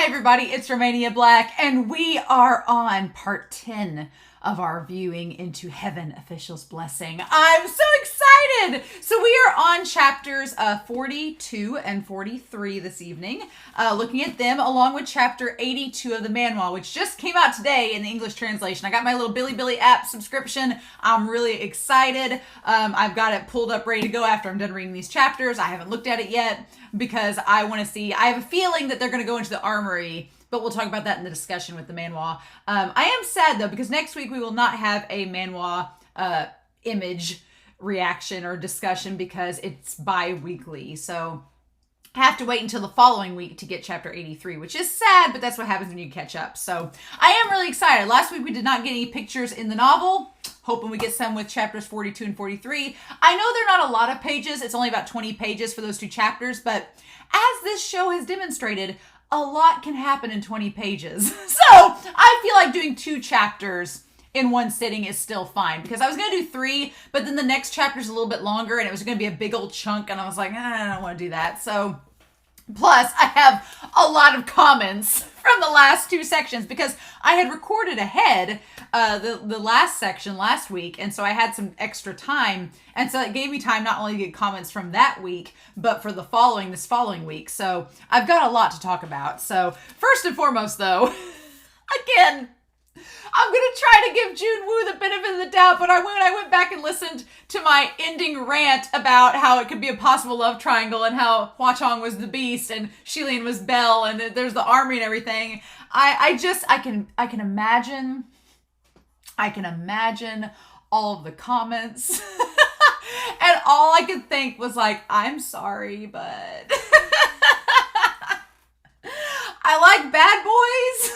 everybody, it's Romania Black, and we are on part 10 of our viewing into Heaven Official's Blessing. I'm so excited! So we are on chapters 42 and 43 this evening, looking at them along with chapter 82 of the Manhua, which just came out today in the English translation. I got my little Billy app subscription. I'm really excited. I've got it pulled up ready to go after I'm done reading these chapters. I haven't looked at it yet because I want to see. I have a feeling that they're going to go into the armory, but we'll talk about that in the discussion with the Manhua. I am sad, though, because next week we will not have a Manhua image reaction or discussion because it's bi-weekly. So I have to wait until the following week to get chapter 83, which is sad, but that's what happens when you catch up. So I am really excited. Last week we did not get any pictures in the novel. Hoping we get some with chapters 42 and 43. I know they're not a lot of pages. It's only about 20 pages for those two chapters, but as this show has demonstrated, a lot can happen in 20 pages. So I feel like doing 2 chapters in one sitting is still fine because I was going to do 3, but then the next chapter is a little bit longer and it was going to be a big old chunk and I was like, I don't want to do that. So plus I have a lot of comments from the last 2 sections because I had recorded ahead the last section last week, and so I had some extra time, and so it gave me time not only to get comments from that week, but for this following week. So I've got a lot to talk about. So first and foremost, though, again, I'm going to try to give Junwoo the benefit of the doubt, but when I went back and listened to my ending rant about how it could be a possible love triangle and how Hua Cheng was the beast and Shelian was Belle and there's the army and everything, I can imagine all of the comments and all I could think was like, I'm sorry, but I like bad boys.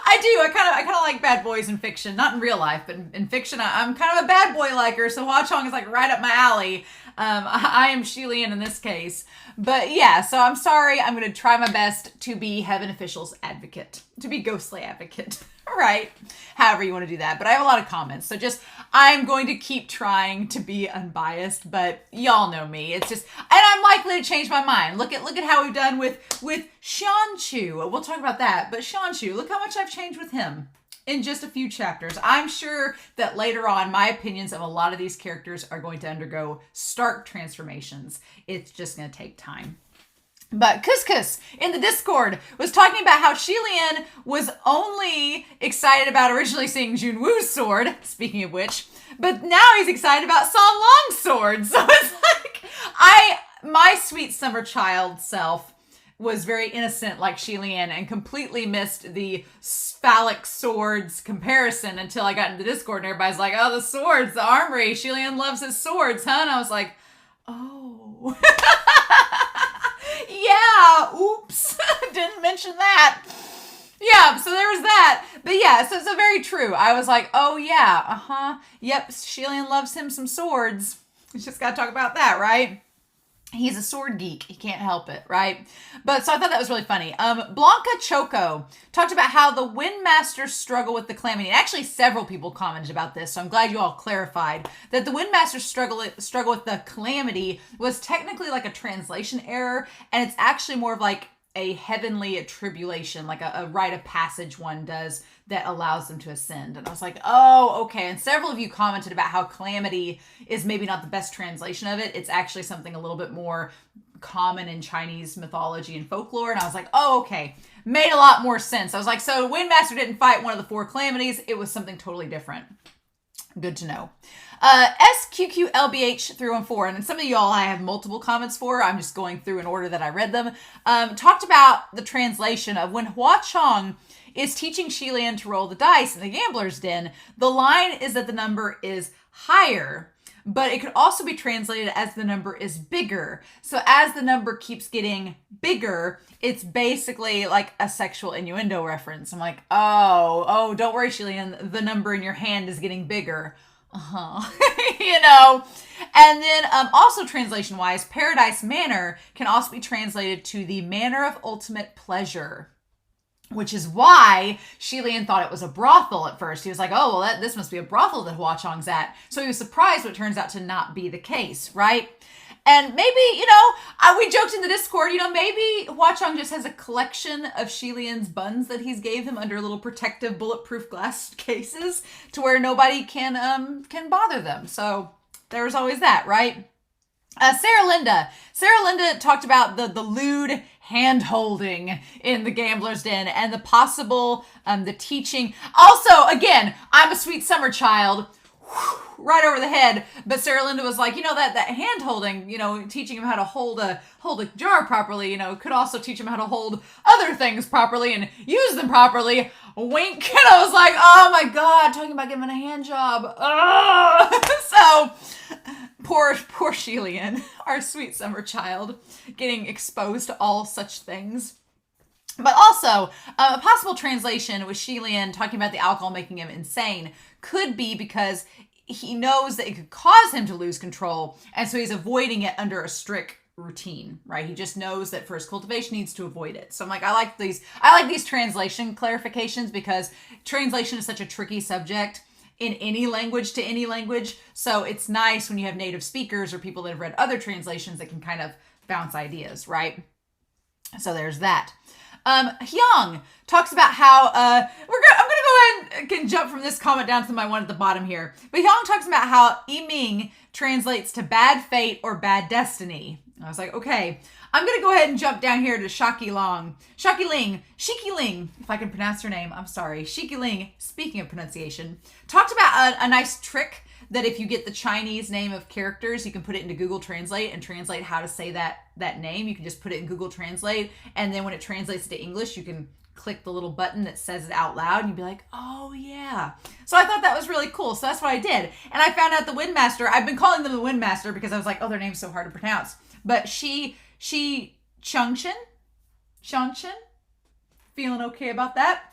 I do. I kind of like bad boys in fiction, not in real life, but in fiction, I'm kind of a bad boy liker. So Hua Cheng is like right up my alley. I am Shelian in this case, but yeah. So I'm sorry. I'm going to try my best to be Heaven Official's advocate, to be ghostly advocate. Right. However you want to do that. But I have a lot of comments. So I'm going to keep trying to be unbiased, but y'all know me. It's just, and I'm likely to change my mind. Look at how we've done with Shanshu. We'll talk about that. But Shanshu, look how much I've changed with him in just a few chapters. I'm sure that later on, my opinions of a lot of these characters are going to undergo stark transformations. It's just going to take time. But Couscous in the Discord was talking about how Shelian was only excited about originally seeing Junwoo's sword, speaking of which, but now he's excited about San Long's sword. So it's like, my sweet summer child self was very innocent like Shelian and completely missed the phallic swords comparison until I got into the Discord and everybody's like, oh, the swords, the armory, Shelian loves his swords, huh? And I was like, oh. Yeah, oops, didn't mention that. Yeah, so there was that. But yeah, so it's very true. I was like, oh yeah, yep, Shelian loves him some swords. We just got to talk about that, right? He's a sword geek. He can't help it, right? But so I thought that was really funny. Blanca Choco talked about how the Windmasters struggle with the calamity. And actually, several people commented about this, so I'm glad you all clarified that the Windmasters struggle with the calamity was technically like a translation error, and it's actually more of like a heavenly tribulation, like a rite of passage one does that allows them to ascend. And I was like, oh, okay. And several of you commented about how calamity is maybe not the best translation of it. It's actually something a little bit more common in Chinese mythology and folklore. And I was like, oh, okay. Made a lot more sense. I was like, so Windmaster didn't fight one of the 4 calamities. It was something totally different. Good to know. SQQLBH314, and some of y'all I have multiple comments for. I'm just going through in order that I read them. Talked about the translation of when Hua Cheng is teaching Shelian to roll the dice in the gambler's den. The line is that the number is higher, but it could also be translated as the number is bigger. So as the number keeps getting bigger, it's basically like a sexual innuendo reference. I'm like, oh, don't worry, Shelian, the number in your hand is getting bigger. You know. And then also translation-wise, Paradise Manor can also be translated to the manor of ultimate pleasure, which is why Shelian thought it was a brothel at first. He was like, oh, well, this must be a brothel that Hua Cheng's at. So he was surprised, but it turns out to not be the case, right? And maybe, we joked in the Discord, maybe Hua Cheng just has a collection of Shelian's buns that he's gave him under little protective bulletproof glass cases to where nobody can bother them. So there's always that, right? Sarah Linda talked about the lewd hand-holding in the Gambler's Den and the possible, the teaching. Also, again, I'm a sweet summer child. Right over the head. But Sarah Linda was like, that hand-holding, teaching him how to hold a jar properly, could also teach him how to hold other things properly and use them properly. Wink. And I was like, oh my God, talking about giving a hand job. So, poor Shelian, our sweet summer child, getting exposed to all such things. But also, a possible translation with Shelian talking about the alcohol making him insane could be because he knows that it could cause him to lose control, and so he's avoiding it under a strict routine, right? He just knows that for his cultivation, he needs to avoid it. So I'm like, I like these translation clarifications because translation is such a tricky subject in any language to any language. So it's nice when you have native speakers or people that have read other translations that can kind of bounce ideas, right? So there's that. Hyung talks about how, I'm gonna go ahead and jump from this comment down to my one at the bottom here. But Hyung talks about how Yiming translates to bad fate or bad destiny. I was like, okay, I'm gonna go ahead and jump down here to Shikiling, if I can pronounce her name, I'm sorry. Shikiling, speaking of pronunciation, talked about a nice trick that if you get the Chinese name of characters, you can put it into Google Translate and translate how to say that name. You can just put it in Google Translate, and then when it translates to English, you can click the little button that says it out loud, and you'd be like, oh yeah. So I thought that was really cool, so that's what I did. And I found out the Windmaster, I've been calling them the Windmaster because I was like, oh, their name's so hard to pronounce. But she Changchen? Feeling okay about that?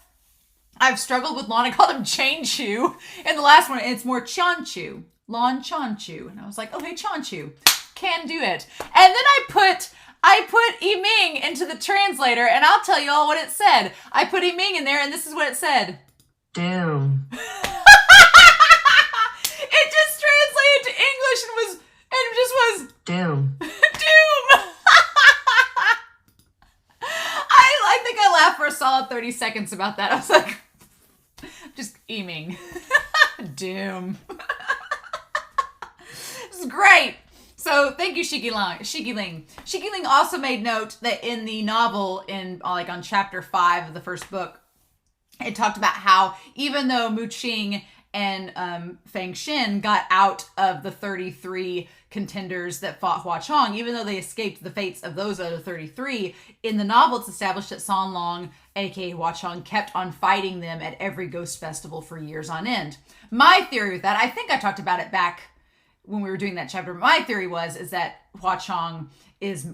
I've struggled with Lon. I called him Chain-Chu. In the last one, it's more Chan-Chu. Lon Chan-Chu. And I was like, okay, Chan-Chu. Can do it. And then I put Yiming into the translator, and I'll tell you all what it said. I put Yiming in there, and this is what it said. Doom. It just translated to English and it just was Doom. Doom. I think I laughed for a solid 30 seconds about that. I was like, just Yiming. Doom. This is great. So thank you, Shikiling. Shikiling also made note that in the novel, on chapter 5 of the first book, it talked about how even though Mu Qing and Feng Xin got out of the 33 contenders that fought Hua Cheng, even though they escaped the fates of those other 33, in the novel it's established that San Long, aka Hua Cheng, kept on fighting them at every ghost festival for years on end. My theory with that, I think I talked about it back when we were doing that chapter, my theory is that Hua Cheng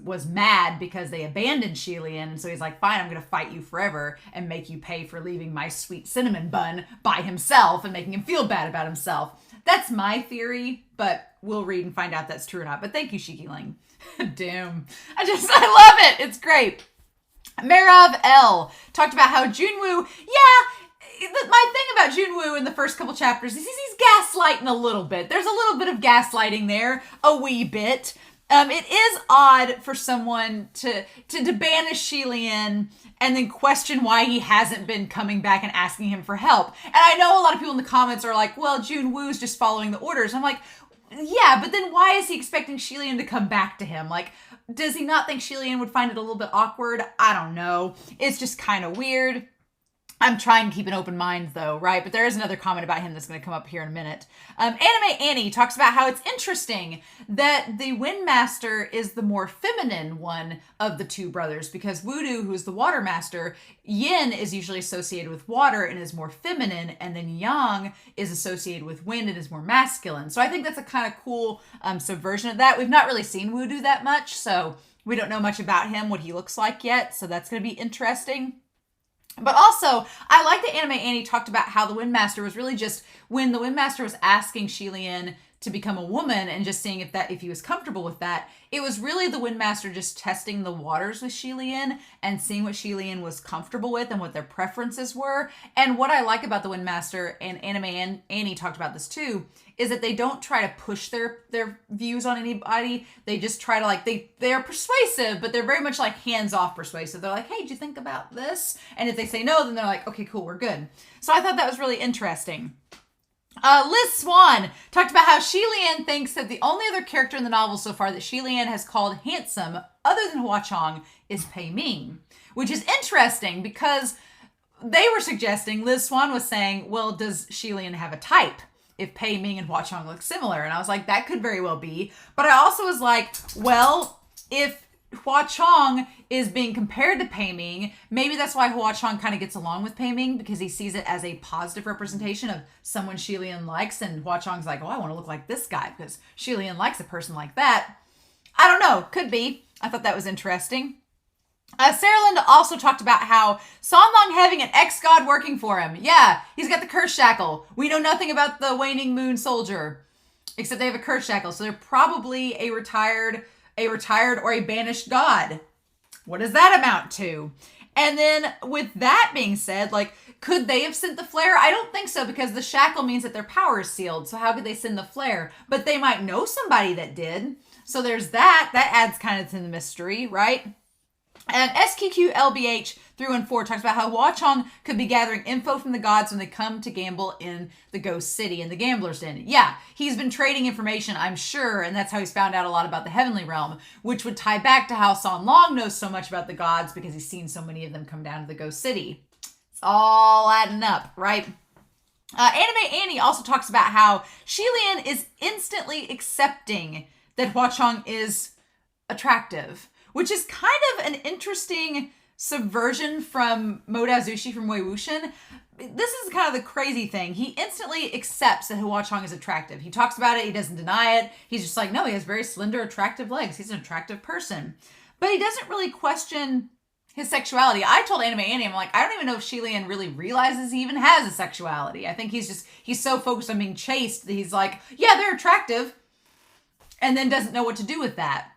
was mad because they abandoned Shelian, and so he's like, fine, I'm going to fight you forever and make you pay for leaving my sweet cinnamon bun by himself and making him feel bad about himself. That's my theory, but we'll read and find out if that's true or not. But thank you, Shikiling. Damn. I love it. It's great. Merav L talked about how Junwoo, my thing about Junwoo in the first couple chapters is he's gaslighting a little bit. There's a little bit of gaslighting there, a wee bit. It is odd for someone to banish Shelian and then question why he hasn't been coming back and asking him for help. And I know a lot of people in the comments are like, well, Junwoo's just following the orders. I'm like, yeah, but then why is he expecting Shelian to come back to him? Like, does he not think Shelian would find it a little bit awkward? I don't know. It's just kind of weird. I'm trying to keep an open mind though, right? But there is another comment about him that's going to come up here in a minute. Anime Annie talks about how it's interesting that the Windmaster is the more feminine one of the two brothers because Wudu, who's the Water Master, Yin is usually associated with water and is more feminine, and then Yang is associated with wind and is more masculine. So I think that's a kind of cool subversion of that. We've not really seen Wudu that much, so we don't know much about him, what he looks like yet, so that's going to be interesting. But also, I like that Anime Annie talked about how the Windmaster was really just, when the Windmaster was asking Shelian to become a woman and just seeing if he was comfortable with that. It was really the Windmaster just testing the waters with Shelian and seeing what Shelian was comfortable with and what their preferences were. And what I like about the Windmaster, and Anime and Annie talked about this too, is that they don't try to push their views on anybody. They just try to they're persuasive, but they're very much like hands-off persuasive. They're like, hey, did you think about this? And if they say no, then they're like, okay, cool, we're good. So I thought that was really interesting. Liz Swan talked about how Shelian thinks that the only other character in the novel so far that Shelian has called handsome, other than Hua Cheng, is Pei Ming, which is interesting because they were suggesting, Liz Swan was saying, well, does Shelian have a type if Pei Ming and Hua Cheng look similar? And I was like, that could very well be. But I also was like, well, if Hua Cheng is being compared to Pei Ming, maybe that's why Hua Cheng kind of gets along with Pei Ming, because he sees it as a positive representation of someone Shelian likes, and Hua Cheng's like, oh, I want to look like this guy because Shelian likes a person like that. I don't know. Could be. I thought that was interesting. Sarah Linda also talked about how San Long having an ex-god working for him. Yeah, he's got the curse shackle. We know nothing about the waning moon soldier, except they have a curse shackle. So they're probably a retired or a banished god. What does that amount to? And then with that being said, could they have sent the flare? I don't think so, because the shackle means that their power is sealed. So how could they send the flare? But they might know somebody that did. So there's that. That adds kind of to the mystery, right? And SQQLBH 314 talks about how Hua Cheng could be gathering info from the gods when they come to gamble in the Ghost City, in the Gambler's Den. Yeah, he's been trading information, I'm sure, and that's how he's found out a lot about the Heavenly Realm, which would tie back to how San Long knows so much about the gods because he's seen so many of them come down to the Ghost City. It's all adding up, right? Anime Annie also talks about how Shelian is instantly accepting that Hua Cheng is attractive, which is kind of an interesting subversion from Modao Zushi from Wei Wuxian. This is kind of the crazy thing. He instantly accepts that Hua Cheng is attractive. He talks about it. He doesn't deny it. He's just like, no, he has very slender, attractive legs. He's an attractive person. But he doesn't really question his sexuality. I told Anime Annie, I'm like, I don't even know if Shelian really realizes he even has a sexuality. I think he's so focused on being chaste that he's like, yeah, they're attractive, and then doesn't know what to do with that.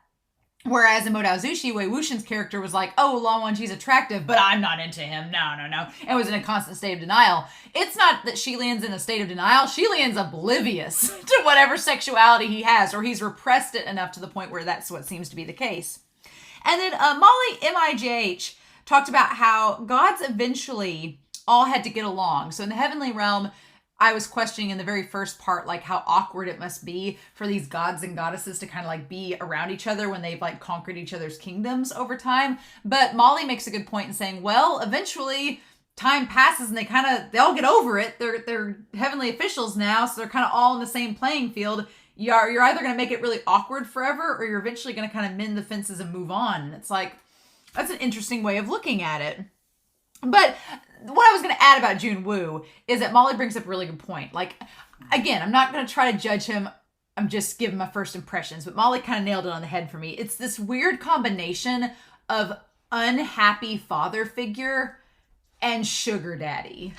Whereas in Modao Zushi, Wei Wuxian's character was like, oh, Long One, she's attractive, but I'm not into him. No. And was in a constant state of denial. It's not that Shelian's in a state of denial. Shelian's oblivious to whatever sexuality he has, or he's repressed it enough to the point where that's what seems to be the case. And then Molly MIJH talked about how gods eventually all had to get along. So in the Heavenly Realm, I was questioning in the very first part, how awkward it must be for these gods and goddesses to kind of be around each other when they've conquered each other's kingdoms over time. But Molly makes a good point in saying, well, eventually time passes and they all get over it. They're heavenly officials now, so they're kind of all in the same playing field. You're either going to make it really awkward forever, or you're eventually going to kind of mend the fences and move on. And it's that's an interesting way of looking at it. But what I was going to add about Junwoo is that Molly brings up a really good point. Again, I'm not going to try to judge him. I'm just giving my first impressions. But Molly kind of nailed it on the head for me. It's this weird combination of unhappy father figure and sugar daddy.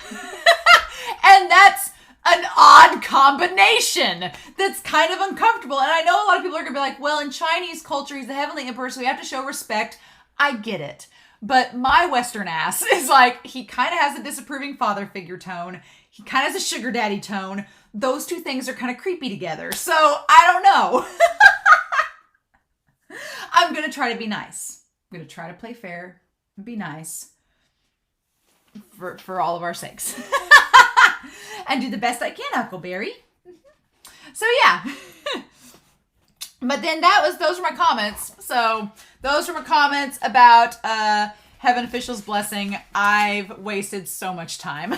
And that's an odd combination that's kind of uncomfortable. And I know a lot of people are going to be like, well, in Chinese culture, he's the heavenly emperor, so we have to show respect. I get it. But my Western ass is he kind of has a disapproving father figure tone. He kind of has a sugar daddy tone. Those two things are kind of creepy together. So I don't know. I'm going to try to be nice. I'm going to try to play fair and be nice for all of our sakes. And do the best I can, Huckleberry. So yeah. But then those were my comments. So those were my comments about Heaven Official's Blessing. I've wasted so much time.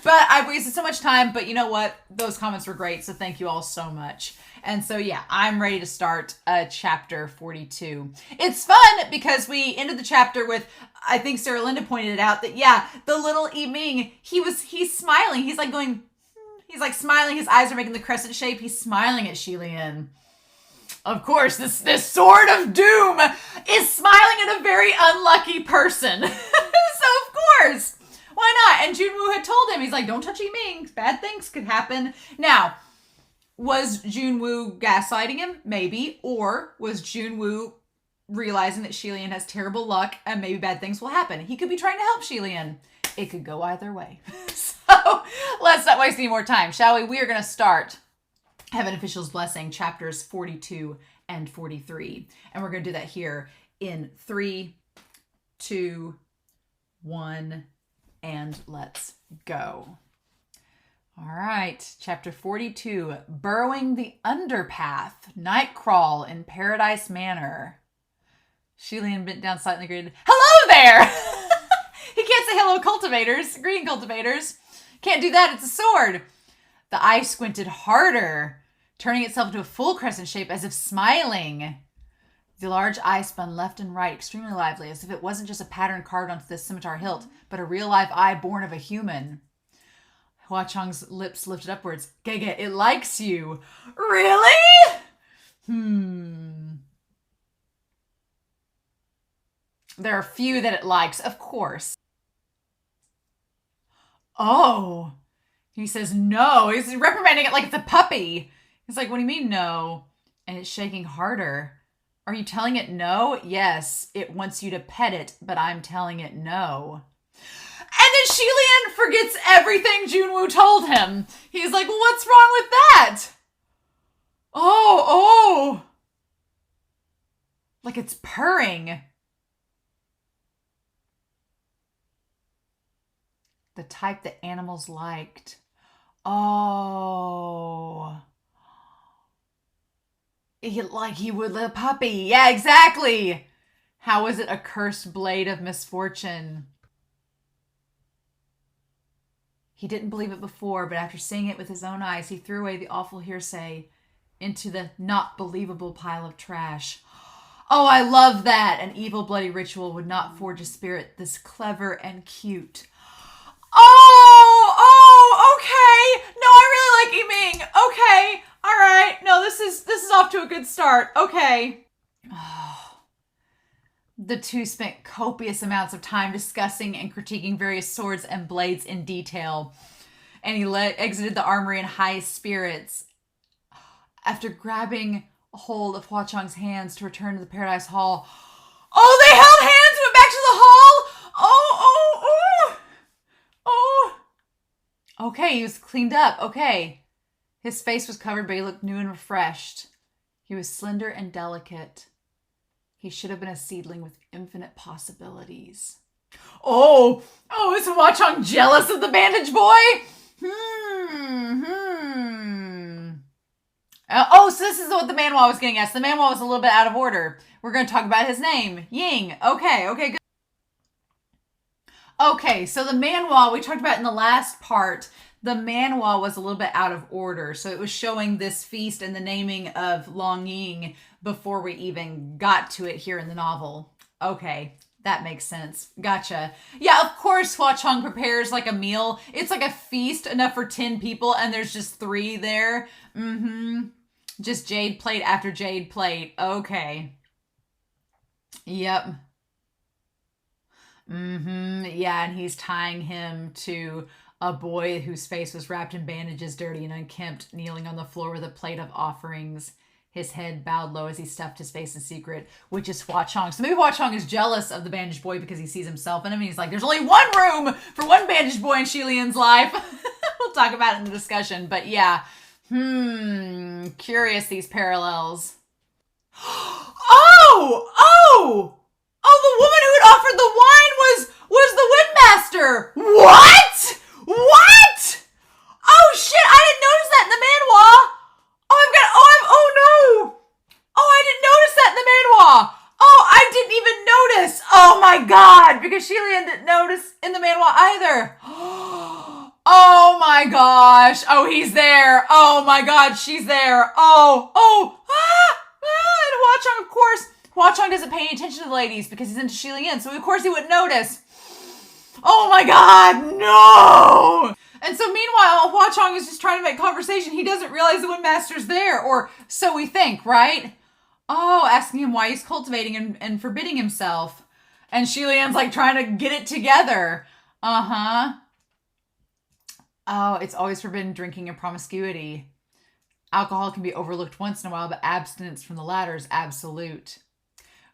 But you know what? Those comments were great. So thank you all so much. And so, yeah, I'm ready to start chapter 42. It's fun because we ended the chapter with, I think Sarah Linda pointed it out, that, yeah, the little Yiming, he's smiling. He's going, he's smiling. His eyes are making the crescent shape. He's smiling at Shelian. Of course, this sword of doom is smiling at a very unlucky person. So, of course, why not? And Junwoo had told him, he's like, don't touch Yiming. Bad things could happen. Now, Was Junwoo gaslighting him? Maybe. Or was Junwoo realizing that Shelian has terrible luck and maybe bad things will happen? He could be trying to help Shelian. It could go either way. So let's not waste any more time, shall we? We are going to start Heaven Official's Blessing, chapters 42 and 43. And we're going to do that here in 3, 2, 1, and let's go. All right, chapter 42, Burrowing the Underpath, Night Crawl in Paradise Manor. Shelian bent down slightly and greeted, "Hello there!" He can't say hello, cultivators. Greeting, cultivators. Can't do that, it's a sword. The eye squinted harder, turning itself into a full crescent shape as if smiling. The large eye spun left and right, extremely lively, as if it wasn't just a pattern carved onto the scimitar hilt, but a real live eye born of a human. Hua Cheng's lips lifted upwards. "Gege, it likes you." "Really?" There are few that it likes, of course. "Oh." He says no. He's reprimanding it like it's a puppy. He's like, "What do you mean no?" And it's shaking harder. "Are you telling it no?" "Yes, it wants you to pet it, but I'm telling it no." And then Shelian forgets everything Junwoo told him. He's like, "Well, what's wrong with that?" Oh. Like it's purring. The type that animals liked. Oh. Like he would with a puppy. Yeah, exactly. How is it a cursed blade of misfortune? He didn't believe it before, but after seeing it with his own eyes, he threw away the awful hearsay into the not believable pile of trash. Oh, I love that. An evil, bloody ritual would not forge a spirit this clever and cute. Oh, okay. No, I really like Yiming. Okay. All right. No, this is off to a good start. Okay. Oh. The two spent copious amounts of time discussing and critiquing various swords and blades in detail. And he exited the armory in high spirits. After grabbing a hold of Hua Cheng's hands to return to the Paradise Hall. Oh, they held hands and went back to the hall? Oh. Okay, he was cleaned up. Okay. His face was covered, but he looked new and refreshed. He was slender and delicate. He should have been a seedling with infinite possibilities. Oh, is Hua Cheng jealous of the Bandage Boy? So this is what the manhwa was getting at. So the manhwa was a little bit out of order. We're going to talk about his name. Ying. Okay, good. Okay, so the manhwa we talked about in the last part, the manhwa was a little bit out of order. So it was showing this feast and the naming of Long Ying before we even got to it here in the novel. Okay, that makes sense. Gotcha. Yeah, of course Hua Cheng prepares like a meal. It's like a feast enough for 10 people and there's just 3 there. Just jade plate after jade plate. Okay. Yep. Yeah, and he's tying him to a boy whose face was wrapped in bandages, dirty and unkempt, kneeling on the floor with a plate of offerings. His head bowed low as he stuffed his face in secret, which is Hua Cheng. So maybe Hua Cheng is jealous of the Bandage Boy because he sees himself in him. He's like, there's only one room for one Bandage Boy in Shelian's life. We'll talk about it in the discussion. But yeah, curious, these parallels. The woman who had offered the wine was the Windmaster. What? Oh shit, I didn't notice that in the manhwa. I didn't notice that in the manhwa. I didn't even notice. Oh my god, because Shelian didn't notice in the manhwa either. Oh my gosh. Oh, he's there. Oh my god, she's there. And Hua Cheng, of course. Hua Cheng doesn't pay any attention to the ladies because he's into Shelian, so of course he wouldn't notice. Oh my god, no! And so meanwhile, Hua Cheng is just trying to make conversation. He doesn't realize the Windmaster's there, or so we think, right? Asking him why he's cultivating and forbidding himself. And Shelian's like trying to get it together. It's always forbidden drinking and promiscuity. Alcohol can be overlooked once in a while, but abstinence from the latter is absolute.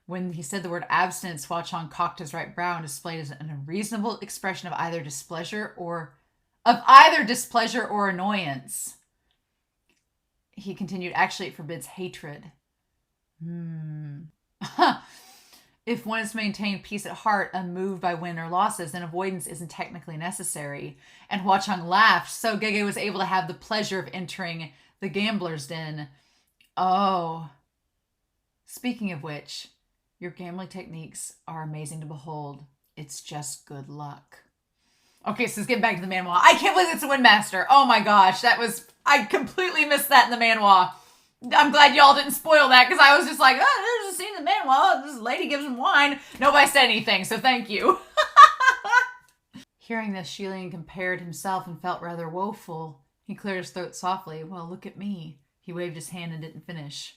When he said the word abstinence, Hua Cheng cocked his right brow and displayed an unreasonable expression of either displeasure or annoyance. He continued, actually, it forbids hatred. If one is to maintain peace at heart, unmoved by win or losses, then avoidance isn't technically necessary. And Hua Cheng laughed, so Gege was able to have the pleasure of entering the gambler's den. Oh. Speaking of which, your gambling techniques are amazing to behold. It's just good luck. Okay, so let's get back to the manhwa. I can't believe it's a Windmaster. Oh my gosh, I completely missed that in the manhwa. I'm glad y'all didn't spoil that, because I was just like, oh, there's a scene in the manhwa. This lady gives him wine. Nobody said anything, so thank you. Hearing this, Shelian compared himself and felt rather woeful. He cleared his throat softly. Well, look at me. He waved his hand and didn't finish.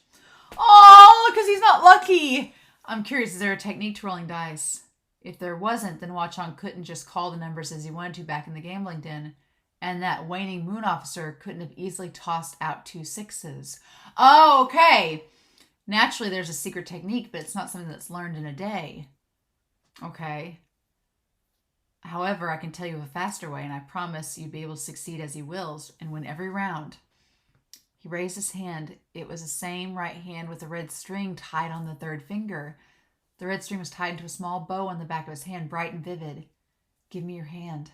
Oh, because he's not lucky. I'm curious, is there a technique to rolling dice? If there wasn't, then Hua Cheng couldn't just call the numbers as he wanted to back in the gambling den. And that waning moon officer couldn't have easily tossed out 2 6s. Oh, okay. Naturally, there's a secret technique, but it's not something that's learned in a day. Okay. However, I can tell you of a faster way, and I promise you'd be able to succeed as he wills and win every round. He raised his hand. It was the same right hand with a red string tied on the 3rd finger. The red string was tied into a small bow on the back of his hand, bright and vivid. Give me your hand.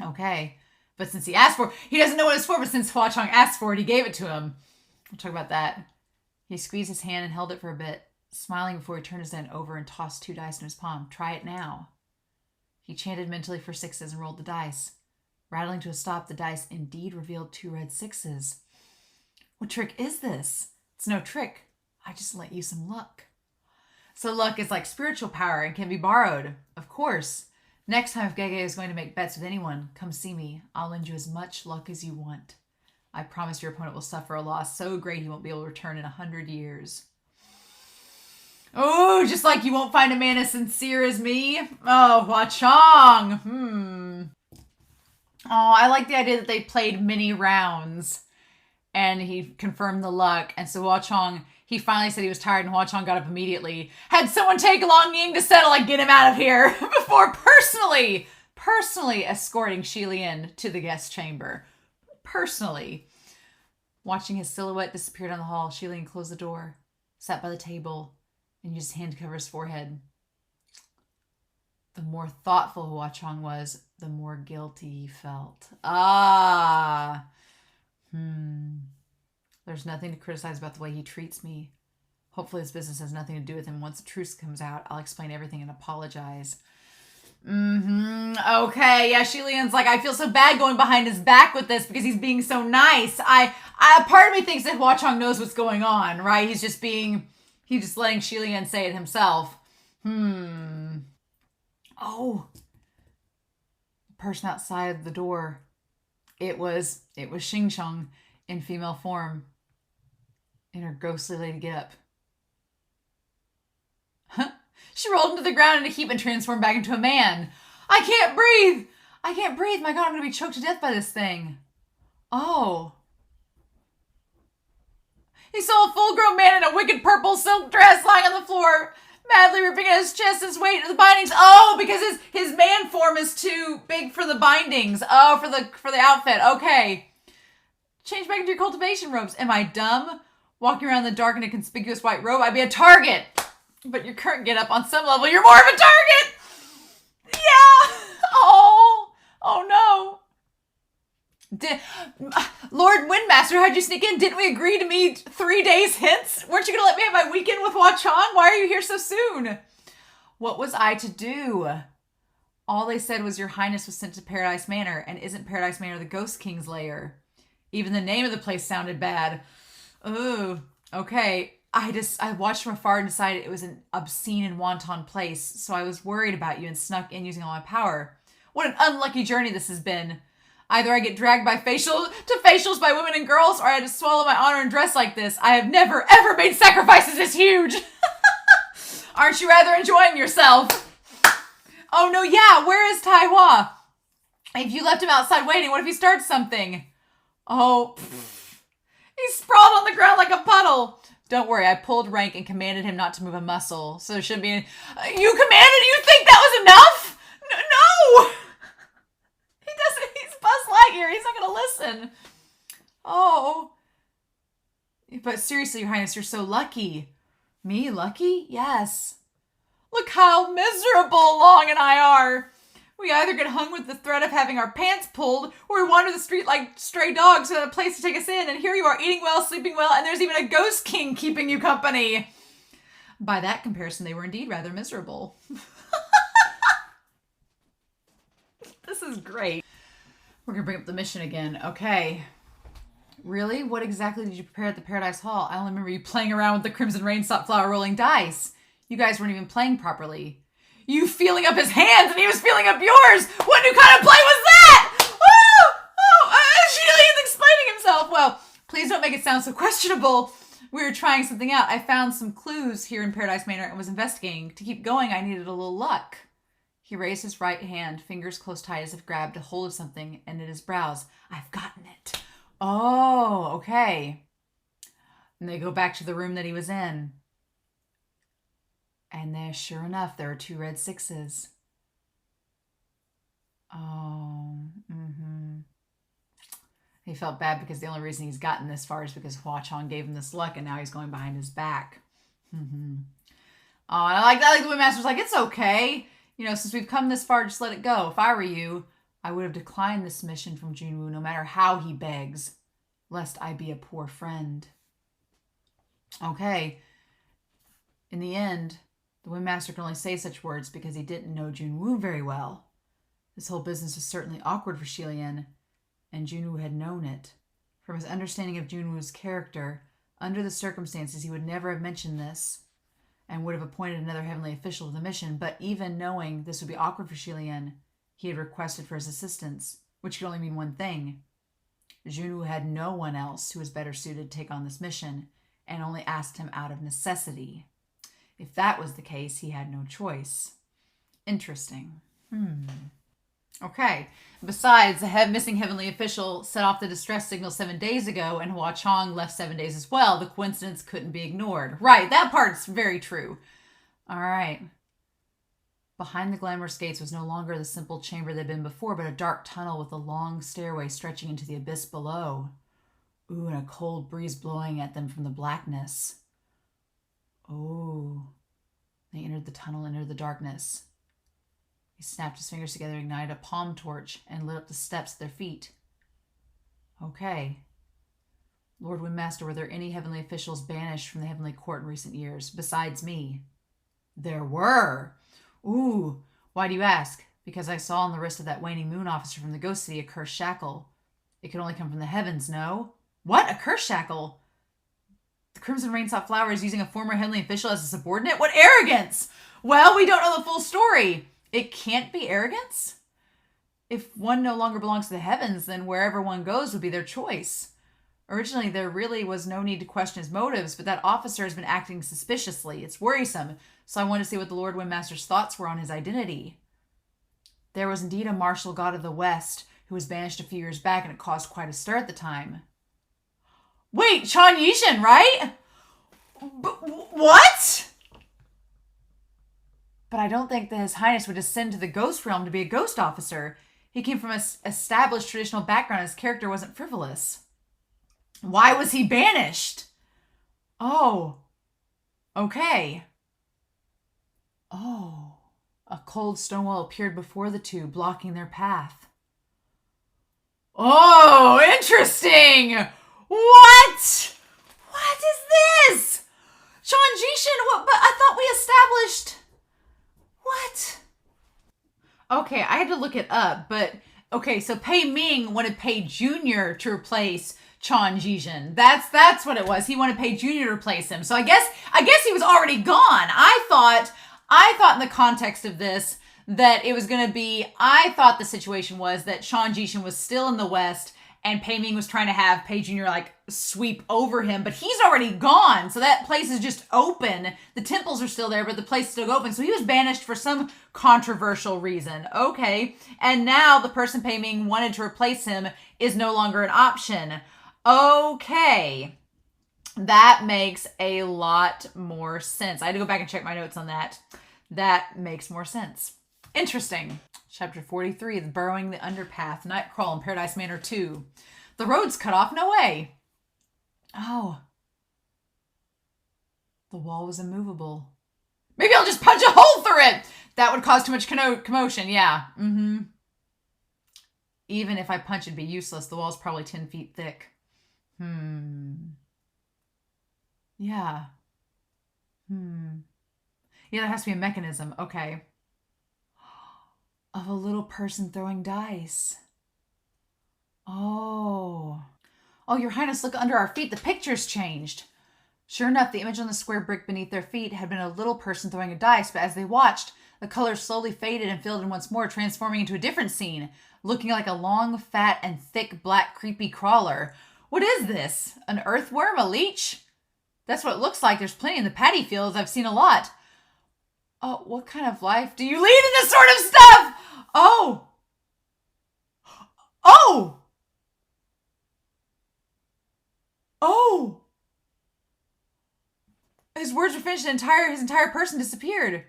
Okay. But since he asked for it, he doesn't know what it's for, but since Hua Cheng asked for it, he gave it to him. We'll talk about that. He squeezed his hand and held it for a bit, smiling before he turned his hand over and tossed 2 dice in his palm. Try it now. He chanted mentally for 6s and rolled the dice. Rattling to a stop, the dice indeed revealed 2 red 6s. What trick is this? It's no trick. I just lent you some luck. So luck is like spiritual power and can be borrowed. Of course. Next time if Gege is going to make bets with anyone, come see me. I'll lend you as much luck as you want. I promise your opponent will suffer a loss so great he won't be able to return in 100 years. Oh, just like you won't find a man as sincere as me. Oh, Hua Cheng. Oh, I like the idea that they played many rounds and he confirmed the luck. And so Hua Cheng, he finally said he was tired and Hua Cheng got up immediately. Had someone take along Ying to settle and get him out of here before personally escorting Shelian to the guest chamber. Personally. Watching his silhouette disappear down the hall, Shelian closed the door, sat by the table, and used his hand to cover his forehead. The more thoughtful Hua Cheng was, the more guilty he felt. There's nothing to criticize about the way he treats me. Hopefully this business has nothing to do with him. Once the truth comes out, I'll explain everything and apologize. Okay, yeah, Shelian's like, I feel so bad going behind his back with this because he's being so nice. Part of me thinks that Hua Cheng knows what's going on, right? He's just letting Shelian say it himself. Oh. The person outside the door. It was Xing Sheng in female form. In her ghostly lady get-up. She rolled into the ground in a heap and transformed back into a man. I can't breathe. My God, I'm going to be choked to death by this thing. Oh. He saw a full-grown man in a wicked purple silk dress lying on the floor, madly ripping at his chest his weight to the bindings. Oh, because his man form is too big for the bindings. Oh, for the outfit. Okay. Change back into your cultivation robes. Am I dumb? Walking around in the dark in a conspicuous white robe, I'd be a target. But your current get-up, on some level, you're more of a target! Yeah! Oh no. Lord Windmaster, how'd you sneak in? Didn't we agree to meet 3 days hence? Weren't you gonna let me have my weekend with Hua Cheng? Why are you here so soon? What was I to do? All they said was your highness was sent to Paradise Manor, and isn't Paradise Manor the Ghost King's lair? Even the name of the place sounded bad. Ooh, okay. I watched from afar and decided it was an obscene and wanton place, so I was worried about you and snuck in using all my power. What an unlucky journey this has been. Either I get dragged by facials by women and girls, or I had to swallow my honor and dress like this. I have never, ever made sacrifices this huge. Aren't you rather enjoying yourself? Oh no, yeah, where is Tai Hua? If you left him outside waiting, what if he starts something? Oh, He sprawled on the ground like a puddle. Don't worry, I pulled rank and commanded him not to move a muscle. So it should be... You commanded? You think that was enough? No! He doesn't... He's Buzz Lightyear. He's not going to listen. Oh. But seriously, Your Highness, you're so lucky. Me? Lucky? Yes. Look how miserable Long and I are. We either get hung with the threat of having our pants pulled, or we wander the street like stray dogs without a place to take us in, and here you are eating well, sleeping well, and there's even a ghost king keeping you company. By that comparison, they were indeed rather miserable. This is great. We're going to bring up the mission again. Okay. Really? What exactly did you prepare at the Paradise Hall? I only remember you playing around with the Crimson Rain Flower rolling dice. You guys weren't even playing properly. You feeling up his hands and he was feeling up yours. What new kind of play was that? Shelian's explaining himself. Well, please don't make it sound so questionable. We were trying something out. I found some clues here in Paradise Manor and was investigating. To keep going, I needed a little luck. He raised his right hand, fingers close tight as if grabbed a hold of something, and knit his brows. I've gotten it. Oh, okay. And they go back to the room that he was in. And there, sure enough, there are 2 red 6s. Oh, He felt bad because the only reason he's gotten this far is because Hua Cheng gave him this luck, and now he's going behind his back. Oh, and I like that. Like the Windmaster's like, it's okay. You know, since we've come this far, just let it go. If I were you, I would have declined this mission from Junwoo, no matter how he begs, lest I be a poor friend. Okay. In the end, the Windmaster could only say such words because he didn't know Junwoo very well. This whole business was certainly awkward for Shelian, and Junwoo had known it. From his understanding of Junwoo's character, under the circumstances, he would never have mentioned this, and would have appointed another heavenly official to the mission, but even knowing this would be awkward for Shelian, he had requested for his assistance, which could only mean one thing. Junwoo had no one else who was better suited to take on this mission, and only asked him out of necessity. If that was the case, he had no choice. Interesting. Okay. Besides, the missing heavenly official set off the distress signal 7 days ago, and Hua Cheng left 7 days as well. The coincidence couldn't be ignored. Right, that part's very true. All right. Behind the glamorous gates was no longer the simple chamber they'd been before, but a dark tunnel with a long stairway stretching into the abyss below. Ooh, and a cold breeze blowing at them from the blackness. Oh. They entered the tunnel, entered the darkness. He snapped his fingers together, ignited a palm torch, and lit up the steps at their feet. Okay. Lord Windmaster, were there any heavenly officials banished from the heavenly court in recent years, besides me? There were. Ooh. Why do you ask? Because I saw on the wrist of that waning moon officer from the ghost city a cursed shackle. It could only come from the heavens, no? What? A cursed shackle? The Crimson Rain Flower is using a former heavenly official as a subordinate? What arrogance! Well, we don't know the full story. It can't be arrogance? If one no longer belongs to the heavens, then wherever one goes would be their choice. Originally, there really was no need to question his motives, but that officer has been acting suspiciously. It's worrisome, so I wanted to see what the Lord Windmaster's thoughts were on his identity. There was indeed a martial god of the West who was banished a few years back, and it caused quite a stir at the time. Wait, Chan Yishan, right? What? But I don't think that His Highness would ascend to the ghost realm to be a ghost officer. He came from an established traditional background. His character wasn't frivolous. Why was he banished? Oh. Okay. Oh. A cold stone wall appeared before the two, blocking their path. Oh, interesting! What? What is this? Chan Yishan, what? But I thought we established... What? Okay, I had to look it up, but... Okay, so Pei Ming wanted Pei Jr. to replace Chan Yishan. That's what it was. He wanted Pei Jr. to replace him. So I guess he was already gone. I thought in the context of this that it was going to be... I thought the situation was that Chan Yishan was still in the West and Pei Ming was trying to have Pei Jr. like sweep over him, but he's already gone. So that place is just open. The temples are still there, but the place is still open. So he was banished for some controversial reason. Okay. And now the person Pei Ming wanted to replace him is no longer an option. Okay. That makes a lot more sense. I had to go back and check my notes on that. That makes more sense. Interesting. Chapter 43, The Burrowing the Underpath, Nightcrawl in Paradise Manor 2. The road's cut off, no way. Oh. The wall was immovable. Maybe I'll just punch a hole through it. That would cause too much commotion, yeah. Even if I punch, it'd be useless. The wall's probably 10 feet thick. Yeah. Yeah, there has to be a mechanism. Okay. Of a little person throwing dice. Oh. Oh, Your Highness, look under our feet. The picture's changed. Sure enough, the image on the square brick beneath their feet had been a little person throwing a dice, but as they watched, the color slowly faded and filled in once more, transforming into a different scene, looking like a long, fat, and thick, black, creepy crawler. What is this? An earthworm? A leech? That's what it looks like. There's plenty in the paddy fields. I've seen a lot. Oh, what kind of life do you lead in this sort of stuff? Oh. Oh. Oh. His words were finished and his entire person disappeared.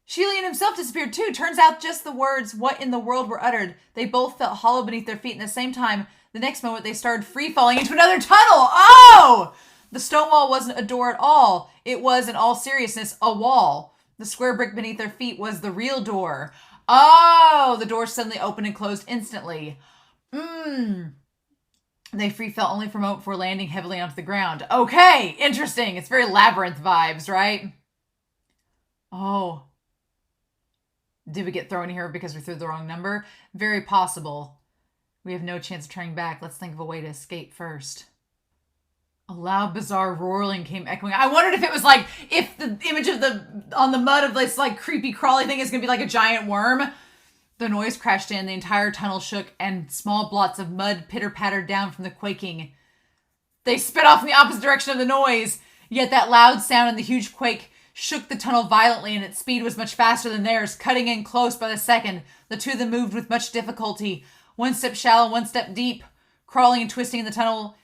Shelian himself disappeared too. Turns out just the words, what in the world, were uttered. They both felt hollow beneath their feet, and at the same time, the next moment, they started free-falling into another tunnel. Oh! The stone wall wasn't a door at all. It was, in all seriousness, a wall. The square brick beneath their feet was the real door. Oh! The door suddenly opened and closed instantly. They free fell only for a moment before landing heavily onto the ground. Okay, interesting. It's very Labyrinth vibes, right? Oh. Did we get thrown here because we threw the wrong number? Very possible. We have no chance of turning back. Let's think of a way to escape first. A loud, bizarre roaring came echoing. I wondered if it was like, if the image of on the mud of this like creepy crawly thing is going to be like a giant worm. The noise crashed in, the entire tunnel shook, and small blots of mud pitter-pattered down from the quaking. They sped off in the opposite direction of the noise, yet that loud sound and the huge quake shook the tunnel violently, and its speed was much faster than theirs, cutting in close by the second. The two of them moved with much difficulty, one step shallow, one step deep, crawling and twisting in the tunnel,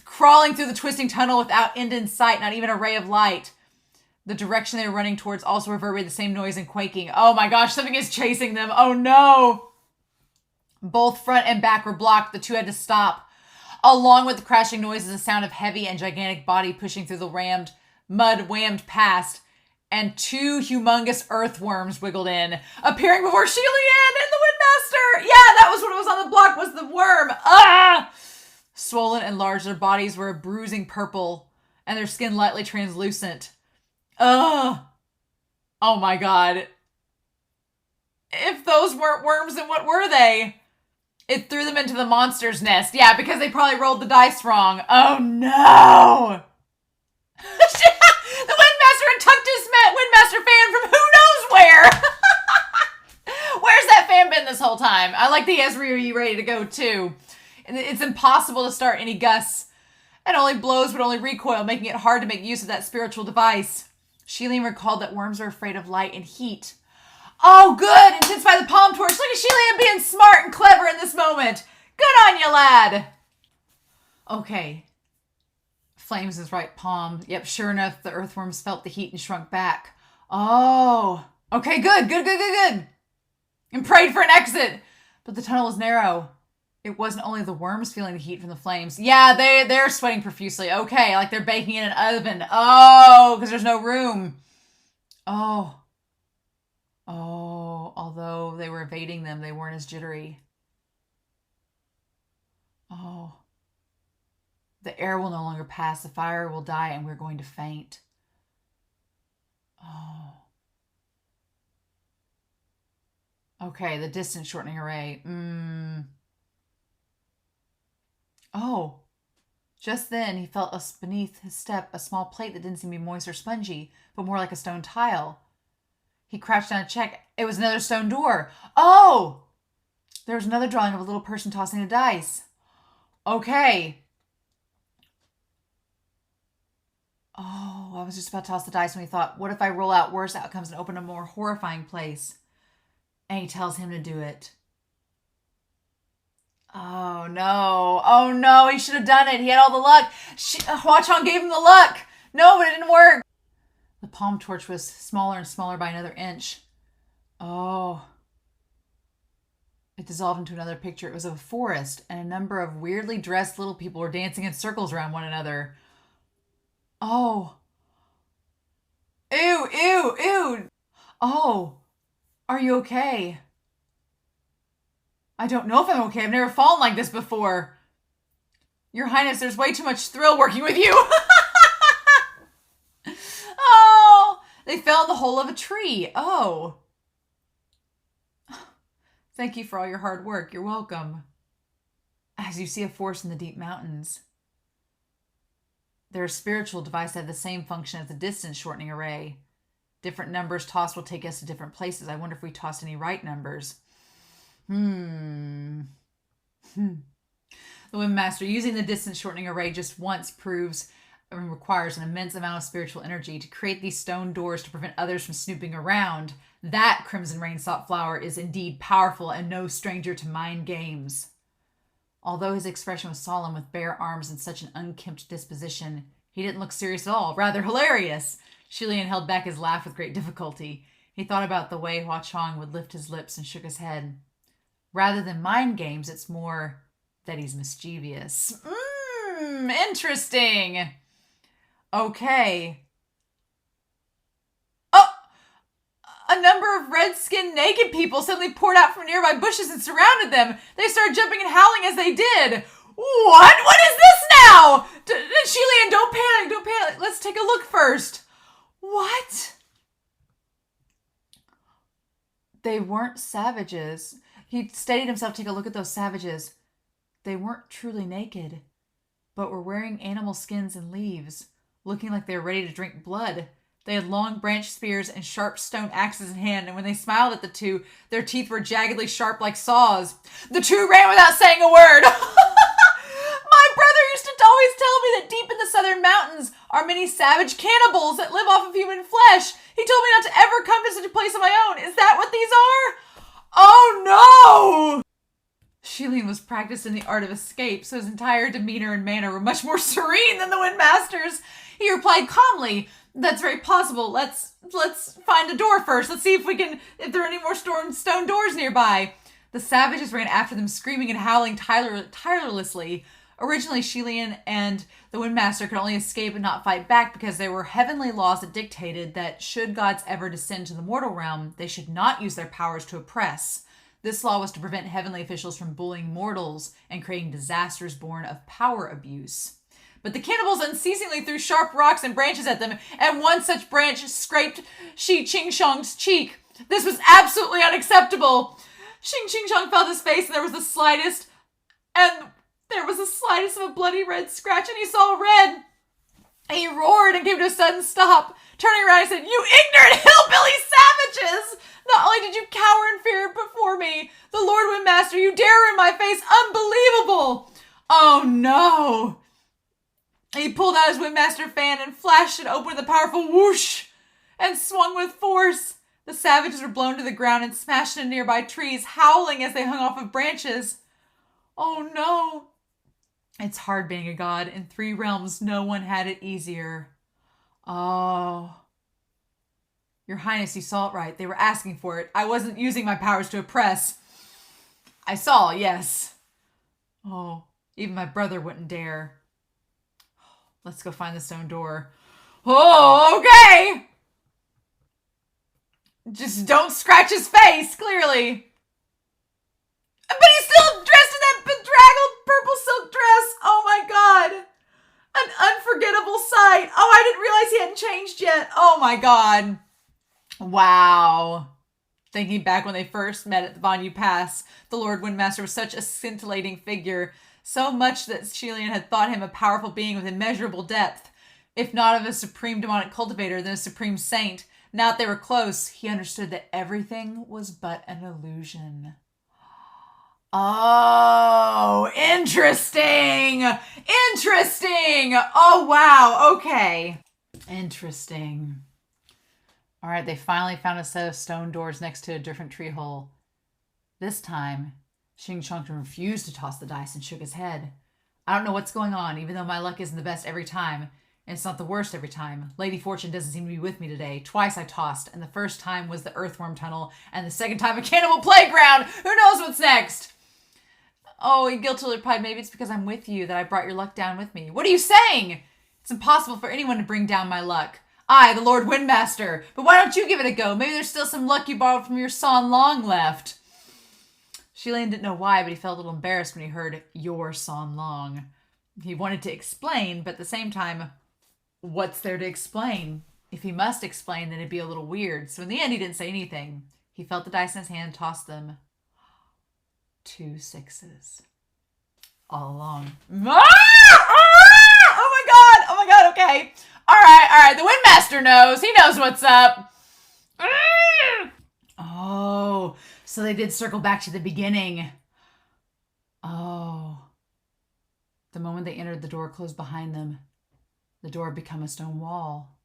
crawling through the twisting tunnel without end in sight, not even a ray of light. The direction they were running towards also reverberated the same noise and quaking. Oh my gosh, something is chasing them. Oh no! Both front and back were blocked. The two had to stop. Along with the crashing noise is a sound of heavy and gigantic body pushing through the mud whammed past, and two humongous earthworms wiggled in, appearing before Shelian and the Windmaster. Yeah, that was what was on the block, was the worm. Ah! Swollen and large, their bodies were a bruising purple, and their skin lightly translucent. Ugh. Oh my god. If those weren't worms, then what were they? It threw them into the monster's nest. Yeah, because they probably rolled the dice wrong. Oh no! The Windmaster had tucked his Windmaster fan from who knows where! Where's that fan been this whole time? I like the Ezreal ready to go too. It's impossible to start any gusts, and only blows would only recoil, making it hard to make use of that spiritual device. Shelian recalled that worms are afraid of light and heat. Oh, good! Intensify the palm torch. Look at Shelian being smart and clever in this moment. Good on you, lad. Okay. Flames his right palm. Yep, sure enough, the earthworms felt the heat and shrunk back. Oh. Okay, good. And prayed for an exit. But the tunnel was narrow. It wasn't only the worms feeling the heat from the flames. Yeah, they're sweating profusely. Okay, like they're baking in an oven. Oh, because there's no room. Oh. Oh, although they were evading them, they weren't as jittery. Oh. The air will no longer pass, the fire will die, and we're going to faint. Oh. Okay, the distance shortening array. Oh. Just then, he felt beneath his step a small plate that didn't seem to be moist or spongy, but more like a stone tile. He crouched down to check. It was another stone door. Oh! There was another drawing of a little person tossing a dice. Okay. Oh, I was just about to toss the dice when he thought, what if I roll out worse outcomes and open a more horrifying place? And he tells him to do it. Oh no. Oh no, he should have done it. He had all the luck. Hua Cheng gave him the luck. No, but it didn't work. The palm torch was smaller and smaller by another inch. Oh. It dissolved into another picture. It was of a forest, and a number of weirdly dressed little people were dancing in circles around one another. Oh. Ew, ew, ew. Oh. Are you okay? I don't know if I'm okay. I've never fallen like this before. Your Highness, there's way too much thrill working with you. Oh. They fell in the hole of a tree. Oh. Thank you for all your hard work. You're welcome. As you see a forest in the deep mountains, there are spiritual devices that have the same function as the distance shortening array. Different numbers tossed will take us to different places. I wonder if we tossed any right numbers. The Windmaster, using the distance shortening array just once requires an immense amount of spiritual energy to create these stone doors to prevent others from snooping around. That Crimson Rainsop Flower is indeed powerful and no stranger to mind games. Although his expression was solemn with bare arms and such an unkempt disposition, he didn't look serious at all, rather hilarious. Shelian held back his laugh with great difficulty. He thought about the way Hua Cheng would lift his lips and shook his head. Rather than mind games, it's more that he's mischievous. Interesting. Okay. Oh! A number of red-skinned naked people suddenly poured out from nearby bushes and surrounded them. They started jumping and howling as they did. What? What is this now? Shelian, don't panic, don't panic. Let's take a look first. What? They weren't savages. He steadied himself to take a look at those savages. They weren't truly naked, but were wearing animal skins and leaves, looking like they were ready to drink blood. They had long branch spears and sharp stone axes in hand, and when they smiled at the two, their teeth were jaggedly sharp like saws. The two ran without saying a word. My brother used to always tell me that deep in the southern mountains are many savage cannibals that live off of human flesh. He told me not to ever come to such a place on my own. Is that what these are? Oh no! Shelian was practiced in the art of escape, so his entire demeanor and manner were much more serene than the Windmaster's. He replied calmly, "That's very possible. Let's find a door first. Let's see if there are any more stone doors nearby." The savages ran after them, screaming and howling tirelessly. Originally, Shelian and the Windmaster could only escape and not fight back because there were heavenly laws that dictated that should gods ever descend to the mortal realm, they should not use their powers to oppress. This law was to prevent heavenly officials from bullying mortals and creating disasters born of power abuse. But the cannibals unceasingly threw sharp rocks and branches at them, and one such branch scraped Shi Qingshang's cheek. This was absolutely unacceptable. Shi Qingshang felt his face, and there was the slightest of a bloody red scratch, and he saw red. He roared and came to a sudden stop. Turning around, he said, "You ignorant hillbilly savages! Not only did you cower in fear before me, the Lord Windmaster, you dare in my face! Unbelievable!" Oh no! He pulled out his Windmaster fan and flashed it open with a powerful whoosh and swung with force. The savages were blown to the ground and smashed into nearby trees, howling as they hung off of branches. Oh no! It's hard being a god. In 3 realms, no one had it easier. Oh. Your Highness, you saw it right. They were asking for it. I wasn't using my powers to oppress. I saw, yes. Oh, even my brother wouldn't dare. Let's go find the stone door. Oh, okay! Just don't scratch his face, clearly. But he's still dressed in that bedraggled purple silk dress. Oh my god. An unforgettable sight. Oh, I didn't realize he hadn't changed yet. Oh my god. Wow. Thinking back when they first met at the Banyu Pass, the Lord Windmaster was such a scintillating figure. So much that Shelian had thought him a powerful being with immeasurable depth. If not of a supreme demonic cultivator, then a supreme saint. Now that they were close, he understood that everything was but an illusion. Oh, interesting. Interesting. Oh, wow. Okay. Interesting. All right, they finally found a set of stone doors next to a different tree hole. This time, Xing Chong refused to toss the dice and shook his head. I don't know what's going on, even though my luck isn't the best every time. And it's not the worst every time. Lady Fortune doesn't seem to be with me today. Twice I tossed, and the first time was the earthworm tunnel, and the second time a cannibal playground. Who knows what's next? Oh, he guiltily replied, maybe it's because I'm with you that I brought your luck down with me. What are you saying? It's impossible for anyone to bring down my luck. I, the Lord Windmaster. But why don't you give it a go? Maybe there's still some luck you borrowed from your San Long left. Shelian didn't know why, but he felt a little embarrassed when he heard your San Long. He wanted to explain, but at the same time, what's there to explain? If he must explain, then it'd be a little weird. So in the end, he didn't say anything. He felt the dice in his hand and tossed them. 2 6s. All along. Oh my god, okay. All right, the Windmaster knows. He knows what's up. Oh, so they did circle back to the beginning. Oh. The moment they entered, the door closed behind them. The door had become a stone wall.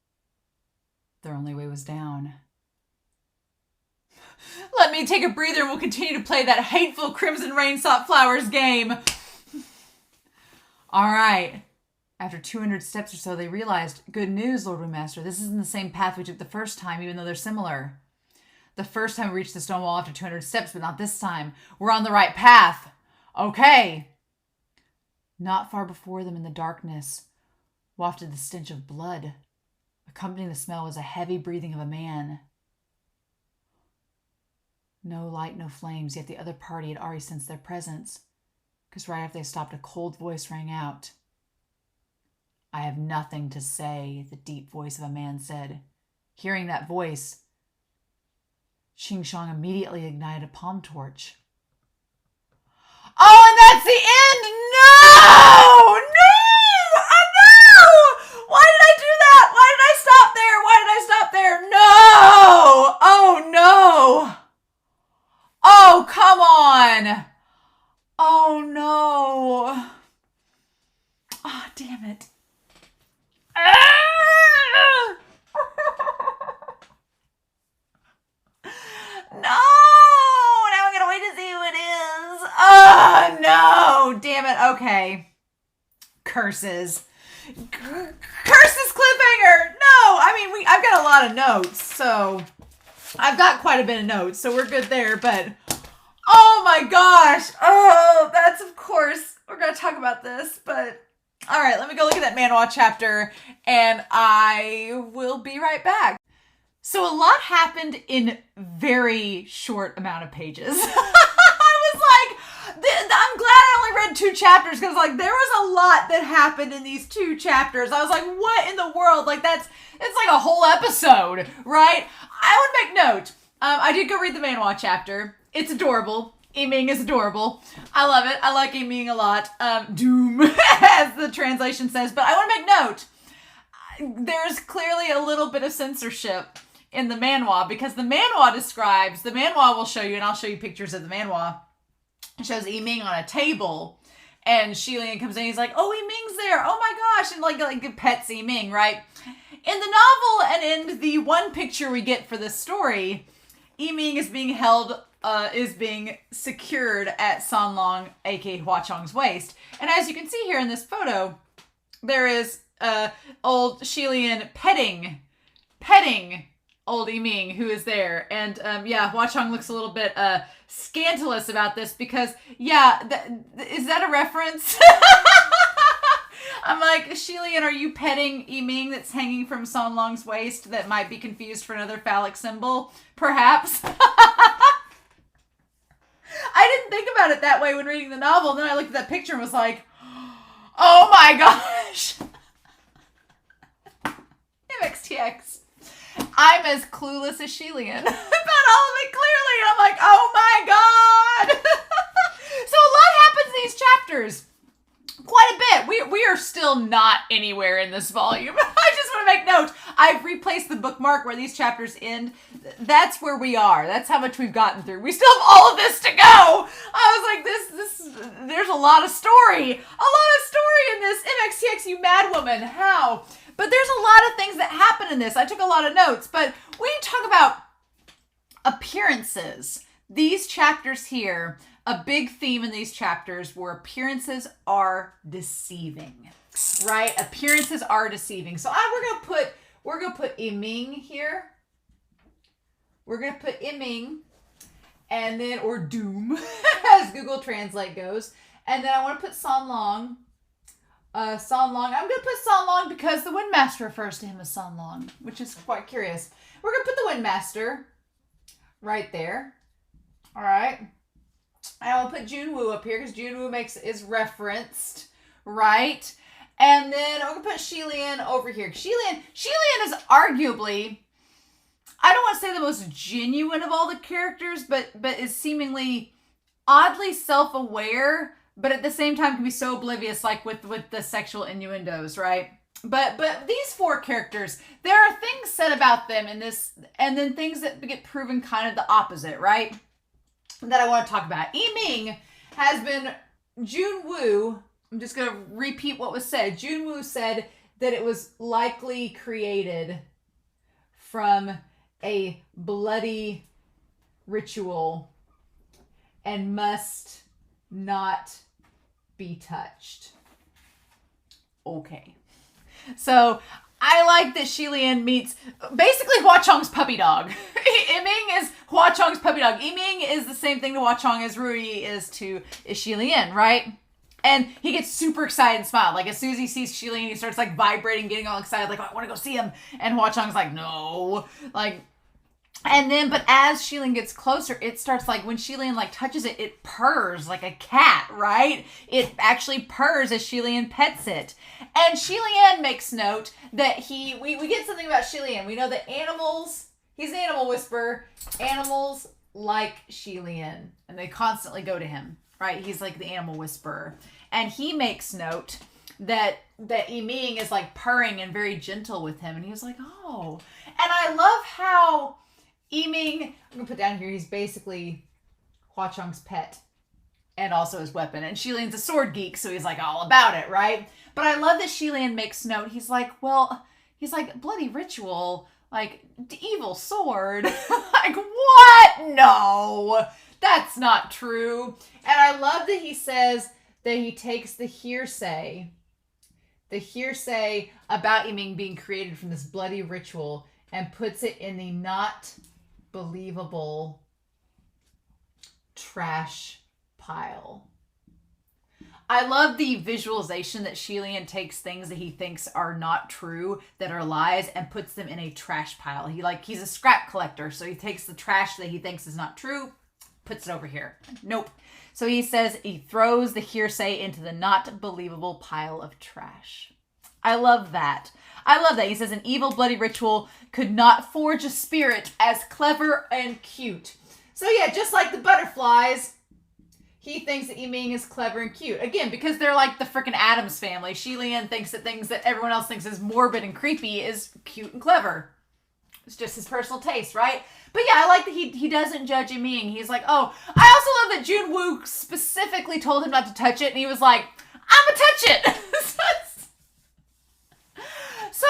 Their only way was down. Let me take a breather and we'll continue to play that hateful Crimson Rain Sought Flowers game. All right. After 200 steps or so, they realized, good news, Lord Windmaster. This isn't the same path we took the first time, even though they're similar. The first time we reached the stone wall after 200 steps, but not this time. We're on the right path. Okay. Not far before them in the darkness, wafted the stench of blood. Accompanying the smell was a heavy breathing of a man. No light, no flames, yet the other party had already sensed their presence, because right after they stopped, a cold voice rang out. I have nothing to say, the deep voice of a man said. Hearing that voice, Xing Chong immediately ignited a palm torch. Oh, and that's the end! No! No! No! Why did I do that? Why did I stop there? Why did I stop there? No! Oh, no! Oh, come on! Oh, no! Oh, damn it. No! Now I'm gonna wait to see who it is. Oh, no! Damn it. Okay. Curses. Curses, cliffhanger! No! I mean, I've got a lot of notes, so... I've got quite a bit of notes, so we're good there, but... Oh my gosh! Oh, that's of course... We're gonna talk about this, but... Alright, let me go look at that Manhua chapter, and I will be right back. So a lot happened in very short amount of pages. I was like, I'm glad I only read 2 chapters, because like there was a lot that happened in these 2 chapters. I was like, what in the world? Like it's like a whole episode, right? I would make note. I did go read the Manhua chapter. It's adorable. Yiming is adorable. I love it. I like Yiming a lot. Doom, as the translation says. But I want to make note. There's clearly a little bit of censorship in the Manhua, because the Manhua will show you, and I'll show you pictures of the Manhua. It shows Yiming on a table, and Shelian comes in, he's like, oh, Yiming's there, oh my gosh, and like pets Yiming, right? In the novel, and in the one picture we get for this story, Yiming is being held, is being secured at San Long, aka Hua Cheng's waist. And as you can see here in this photo, there is old Shelian petting old Yiming, who is there. And yeah, Hua Cheng looks a little bit scandalous about this, because yeah, is that a reference? I'm like, Shelian, are you petting Yiming that's hanging from San Long's waist that might be confused for another phallic symbol? Perhaps. I didn't think about it that way when reading the novel. And then I looked at that picture and was like, oh my gosh. MXTX. I'm as clueless as Shelian about all of it clearly. And I'm like, oh my god. So a lot happens in these chapters. Quite a bit. We are still not anywhere in this volume. I just want to make note. I've replaced the bookmark where these chapters end. That's where we are. That's how much we've gotten through. We still have all of this to go. I was like, there's a lot of story. A lot of story in this. MXTX, you mad woman. How? But there's a lot of things that happen in this. I took a lot of notes, but we talk about appearances. these chapters here, a big theme in these chapters were appearances are deceiving, right? Appearances are deceiving. So we're gonna put Yiming here. We're gonna put Yiming, and then or Doom, as Google Translate goes, and then I want to put San Long. San Long. I'm gonna put San Long because the Windmaster refers to him as San Long, which is quite curious. We're gonna put the Windmaster right there. All right. I will put Junwoo up here because Junwoo is referenced, right? And then I'm going to put Shelian over here. Shelian is arguably, I don't want to say the most genuine of all the characters, but is seemingly oddly self-aware, but at the same time can be so oblivious, like with the sexual innuendos, right? But these four characters, there are things said about them in this, and then things that get proven kind of the opposite, right? That I want to talk about. Yiming has been Junwoo. I'm just going to repeat what was said. Junwoo said that it was likely created from a bloody ritual and must not be touched. Okay. So I like that Shelian meets basically Hua Cheng's puppy dog. Yiming is Hua Cheng's puppy dog. Yiming is the same thing to Hua Cheng as Rui is to Shelian, right? And he gets super excited and smiled. Like as soon as he sees Shelian, he starts like vibrating, getting all excited, like, oh, I want to go see him. And Hua Cheng's like, no. Like, and then, but as Shelian gets closer, it starts like, when Shelian like touches it, it purrs like a cat, right? It actually purrs as Shelian pets it. And Shelian makes note that we get something about Shelian. We know that animals, he's an animal whisperer. Animals like Shelian, and they constantly go to him, right? He's like the animal whisperer. And he makes note that Yiming is like purring and very gentle with him. And he was like, oh. And I love how Yiming, I'm going to put down here, he's basically Hua Cheng's pet and also his weapon. And Shelian's a sword geek, so he's like all about it, right? But I love that Shelian makes note. He's like, bloody ritual, like evil sword. Like, what? No, that's not true. And I love that he says that he takes the hearsay about Yiming being created from this bloody ritual and puts it in the not believable trash pile. I love the visualization that Shelian takes things that he thinks are not true, that are lies, and puts them in a trash pile. He's a scrap collector, so he takes the trash that he thinks is not true, puts it over here. Nope. So he says he throws the hearsay into the not believable pile of trash. I love that. He says an evil bloody ritual could not forge a spirit as clever and cute. So yeah, just like the butterflies, he thinks that Yiming is clever and cute. Again, because they're like the freaking Addams family. Shelian thinks that things that everyone else thinks is morbid and creepy is cute and clever. It's just his personal taste, right? But yeah, I like that he doesn't judge Yiming. He's like, oh, I also love that Junwoo specifically told him not to touch it, and he was like, I'ma touch it. So,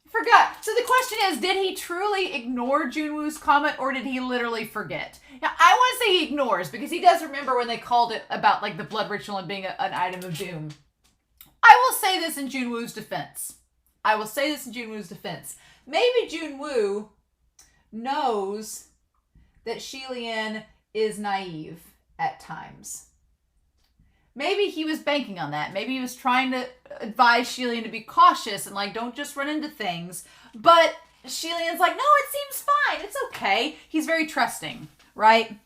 forgot. So the question is, did he truly ignore Junwoo's comment, or did he literally forget? Now, I want to say he ignores, because he does remember when they called it about like the blood ritual and being an item of doom. I will say this in Junwoo's defense. Maybe Junwoo knows that Shelian is naive at times. Maybe he was banking on that. Maybe he was trying to advise Shelian to be cautious and like, don't just run into things. But Shelian's like, no, it seems fine. It's okay. He's very trusting, right?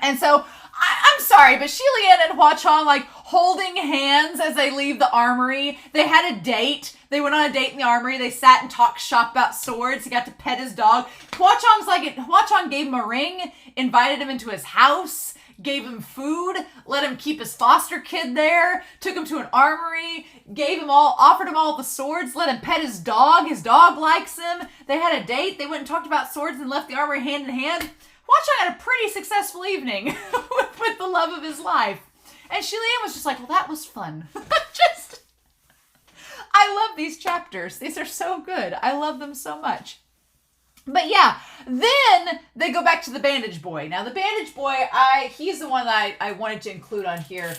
And so, I'm sorry, but Shelian and Hua Cheng like holding hands as they leave the armory. They had a date. They went on a date in the armory. They sat and talked shop about swords. He got to pet his dog. Hua Cheng gave him a ring, invited him into his house, gave him food, let him keep his foster kid there, took him to an armory, offered him all the swords, let him pet his dog. His dog likes him. They had a date. They went and talked about swords and left the armory hand in hand. Hua Cheng had a pretty successful evening with the love of his life. And Shelian was just like, well, that was fun. I love these chapters. These are so good. I love them so much. But yeah, then they go back to the Bandage Boy. Now, the Bandage Boy, he's the one that I wanted to include on here.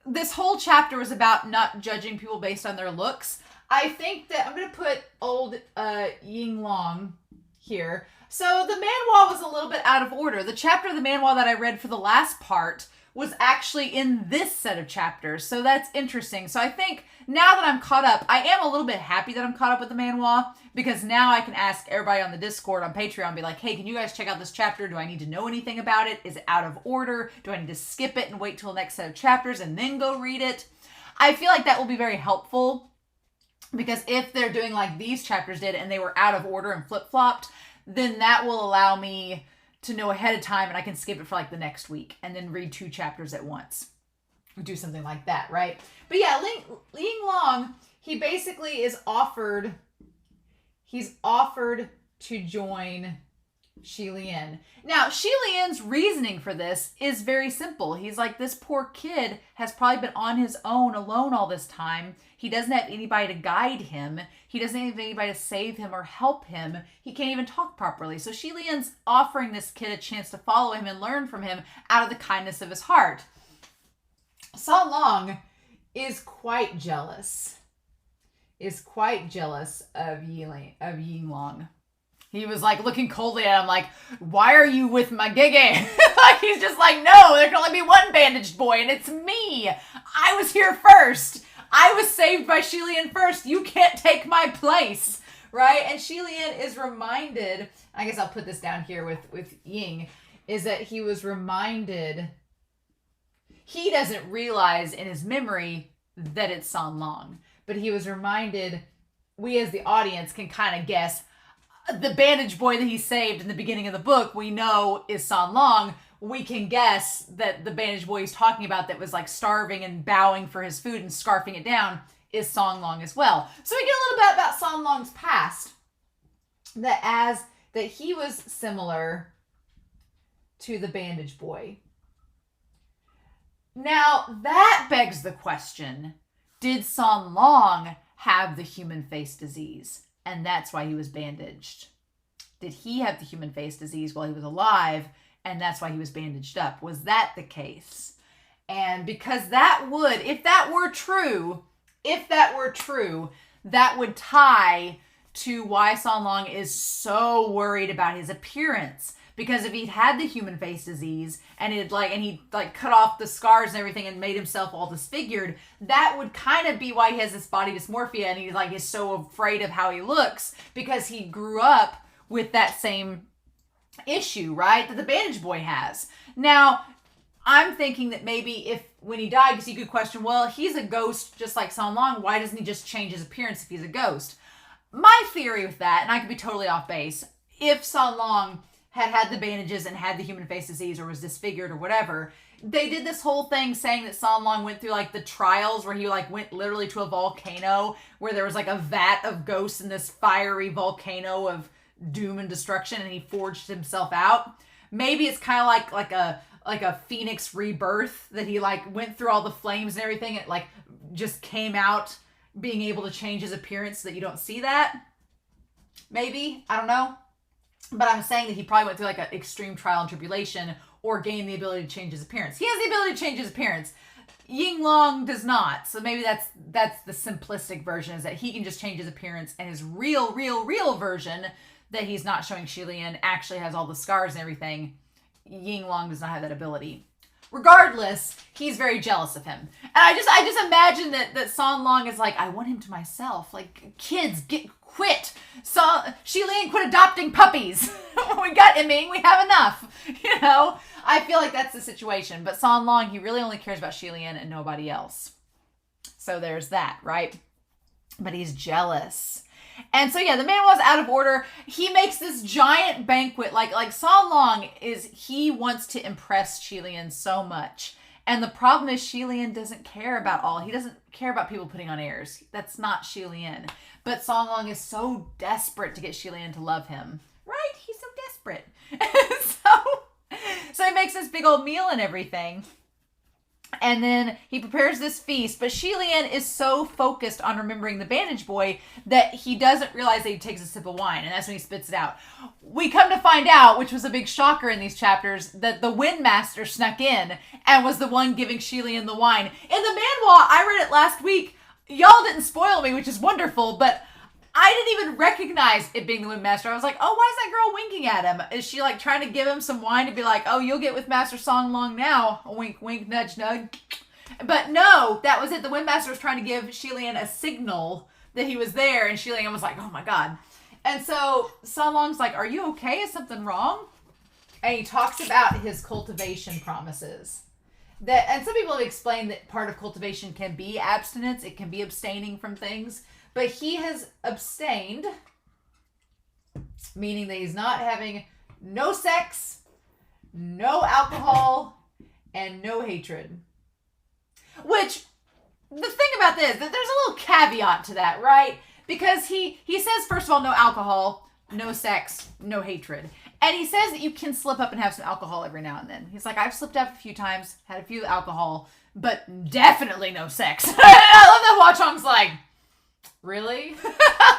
This whole chapter was about not judging people based on their looks. I think that I'm going to put old Ying Lang here. So the manhwa was a little bit out of order. The chapter of the manhwa that I read for the last part was actually in this set of chapters. So that's interesting. So I think now that I'm caught up, I am a little bit happy that I'm caught up with the manhwa, because now I can ask everybody on the Discord on Patreon, be like, hey, can you guys check out this chapter? Do I need to know anything about it? Is it out of order? Do I need to skip it and wait till the next set of chapters and then go read it? I feel like that will be very helpful, because if they're doing like these chapters did and they were out of order and flip-flopped, then that will allow me to know ahead of time, and I can skip it for like the next week and then read 2 chapters at once. Do something like that, right? But yeah, Ying Lang, he basically is offered, he's offered to join Shelian. Now, Shelian's reasoning for this is very simple. He's like, this poor kid has probably been on his own, alone all this time. He doesn't have anybody to guide him. He doesn't have anybody to save him or help him. He can't even talk properly. So Shelian's offering this kid a chance to follow him and learn from him out of the kindness of his heart. San Lang is quite jealous. Of Ying Lang. He was like looking coldly at him like, why are you with my gege? Like, he's just like, no, there can only be one bandaged boy, and it's me. I was here first. I was saved by Shelian first. You can't take my place, right? And Shelian is reminded, I guess I'll put this down here with Ying, is that he was reminded, he doesn't realize in his memory that it's San Lang, but he was reminded, we as the audience can kind of guess, the bandage boy that he saved in the beginning of the book, we know is San Lang. We can guess that the bandage boy he's talking about that was like starving and bowing for his food and scarfing it down is San Lang as well. So we get a little bit about San Lang's past, that he was similar to the bandage boy. Now that begs the question, did San Lang have the human face disease? And that's why he was bandaged. Did he have the human face disease while he was alive, and that's why he was bandaged up? Was that the case? And because that would, if that were true, that would tie to why San Lang is so worried about his appearance. Because if he'd had the human face disease and he cut off the scars and everything and made himself all disfigured, that would kind of be why he has this body dysmorphia and is so afraid of how he looks, because he grew up with that same issue, right, that the bandage boy has. Now, I'm thinking that maybe if when he died, because you could question, well, he's a ghost just like San Lang, why doesn't he just change his appearance if he's a ghost? My theory with that, and I could be totally off base, if San Lang had the bandages and had the human face disease or was disfigured or whatever, they did this whole thing saying that San Lang went through the trials where he went literally to a volcano where there was a vat of ghosts in this fiery volcano of doom and destruction, and he forged himself out. Maybe it's kind of like a phoenix rebirth, that he went through all the flames and everything, and just came out being able to change his appearance so that you don't see that. Maybe, I don't know. But I'm saying that he probably went through an extreme trial and tribulation, or gained the ability to change his appearance. He has the ability to change his appearance. Ying Lang does not. So maybe that's the simplistic version, is that he can just change his appearance, and his real version that he's not showing Shelian actually has all the scars and everything. Ying Lang does not have that ability. Regardless, he's very jealous of him. And I just imagine that San Lang is I want him to myself. Kids, quit. Shelian, quit adopting puppies. We got Ming, we have enough. I feel like that's the situation. But San Lang, he really only cares about Shelian and nobody else. So there's that, right? But he's jealous. And so yeah, the man was out of order. He makes this giant banquet. San Lang he wants to impress Shelian so much. And the problem is Shelian doesn't care about he doesn't care about people putting on airs. That's not Shelian. But San Lang is so desperate to get Shelian to love him. Right? He's so desperate. So he makes this big old meal and everything. And then he prepares this feast, but Shelian is so focused on remembering the Bandage Boy that he doesn't realize that he takes a sip of wine, and that's when he spits it out. We come to find out, which was a big shocker in these chapters, that the Windmaster snuck in and was the one giving Shelian the wine. In the manhwa, I read it last week. Y'all didn't spoil me, which is wonderful, but I didn't even recognize it being the Windmaster. I was like, oh, why is that girl winking at him? Is she like trying to give him some wine to be like, oh, you'll get with Master Song Long now? Wink, wink, nudge, nudge. But no, that was it. The Windmaster was trying to give Shelian a signal that he was there, and Shelian was like, oh my God. And so Song Long's like, are you okay? Is something wrong? And he talks about his cultivation promises. And some people have explained that part of cultivation can be abstinence. It can be abstaining from things. But he has abstained, meaning that he's not having no sex, no alcohol, and no hatred. Which, the thing about this, that there's a little caveat to that, right? Because he says, first of all, no alcohol, no sex, no hatred. And he says that you can slip up and have some alcohol every now and then. He's like, I've slipped up a few times, had a few alcohol, but definitely no sex. I love that Hua Cheng's like, really?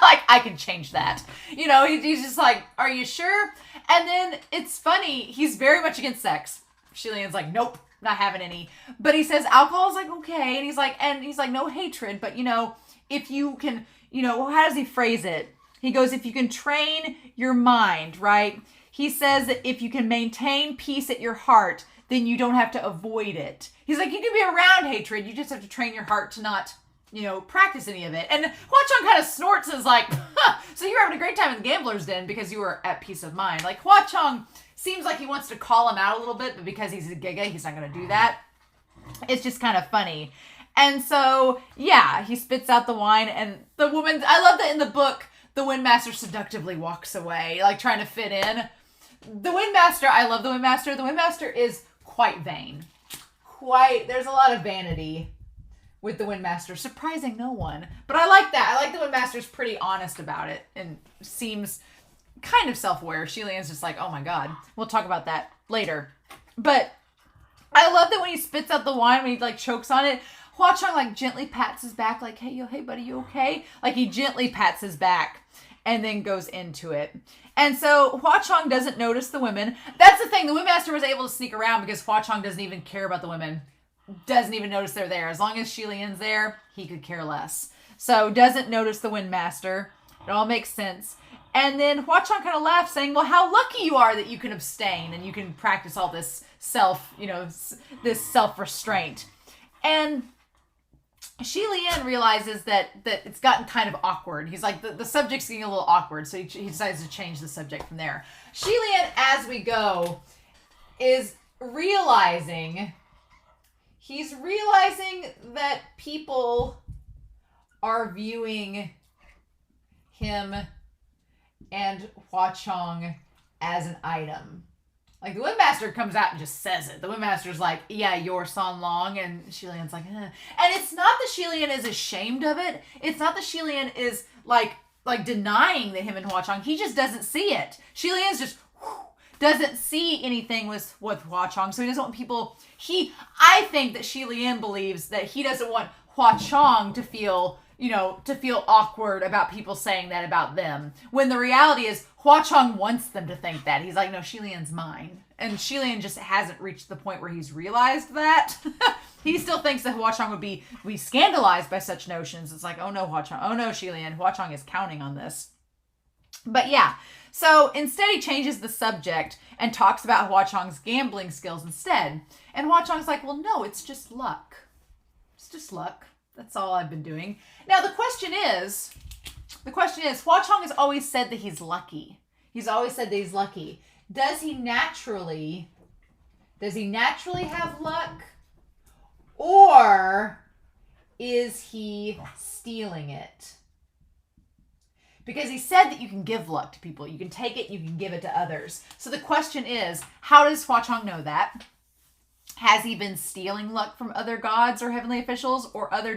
Like, I can change that. You know, he's just like, are you sure? And then it's funny, he's very much against sex. Shelian's like, nope, not having any. But he says alcohol's like, okay. And he's like, no hatred. But, you know, if you can, you know, how does he phrase it? He goes, if you can train your mind, right? He says that if you can maintain peace at your heart, then you don't have to avoid it. He's like, you can be around hatred. You just have to train your heart to not, you know, practice any of it. And Hua Cheng kind of snorts and is like, huh, so you're having a great time in the gambler's den because you were at peace of mind. Like, Hua Cheng seems like he wants to call him out a little bit, but because he's a giga, he's not going to do that. It's just kind of funny. And so, yeah, he spits out the wine, and the woman, I love that in the book, the Windmaster seductively walks away, like trying to fit in. The Windmaster, I love the Windmaster. The Windmaster is quite vain. There's a lot of vanity with the Windmaster, surprising no one. But I like that. I like the Windmaster's pretty honest about it and seems kind of self-aware. Shelian's just like, oh my God. We'll talk about that later. But I love that when he spits out the wine, when he like chokes on it, Hua Cheng like gently pats his back like, hey buddy, you okay? Like he gently pats his back and then goes into it. And so Hua Cheng doesn't notice the women. That's the thing. The Windmaster was able to sneak around because Hua Cheng doesn't even care about the women. Doesn't even notice they're there. As long as Shelian's there, he could care less. So doesn't notice the Windmaster. It all makes sense. And then Hua Cheng kind of laughs saying, well, how lucky you are that you can abstain and you can practice all this this self-restraint. And Shelian realizes that it's gotten kind of awkward. He's like, the subject's getting a little awkward, so he decides to change the subject from there. Shelian, as we go, is realizing that people are viewing him and Hua Cheng as an item. Like, the Windmaster comes out and just says it. The Windmaster's like, yeah, you're San Long. And Shelian's like, eh. And it's not that Shelian is ashamed of it. It's not that Shelian is, like denying that him and Hua Cheng. He just doesn't see it. Shelian's just doesn't see anything with Hua Cheng. So he doesn't want people... I think that Shelian believes that he doesn't want Hua Cheng to feel awkward about people saying that about them. When the reality is, Hua Cheng wants them to think that. He's like, no, Shelian's mine. And Shelian just hasn't reached the point where he's realized that. He still thinks that Hua Cheng would be scandalized by such notions. It's like, oh no, Hua Cheng. Oh no, Shelian. Hua Cheng is counting on this. But yeah, so instead he changes the subject and talks about Hua Cheng's gambling skills instead. And Hua Cheng's like, well, no, it's just luck. It's just luck. That's all I've been doing. Now, the question is, Hua Cheng has always said that he's lucky. He's always said that he's lucky. Does he naturally have luck? Or is he stealing it? Because he said that you can give luck to people. You can take it, you can give it to others. So the question is, how does Hua Cheng know that? Has he been stealing luck from other gods or heavenly officials or other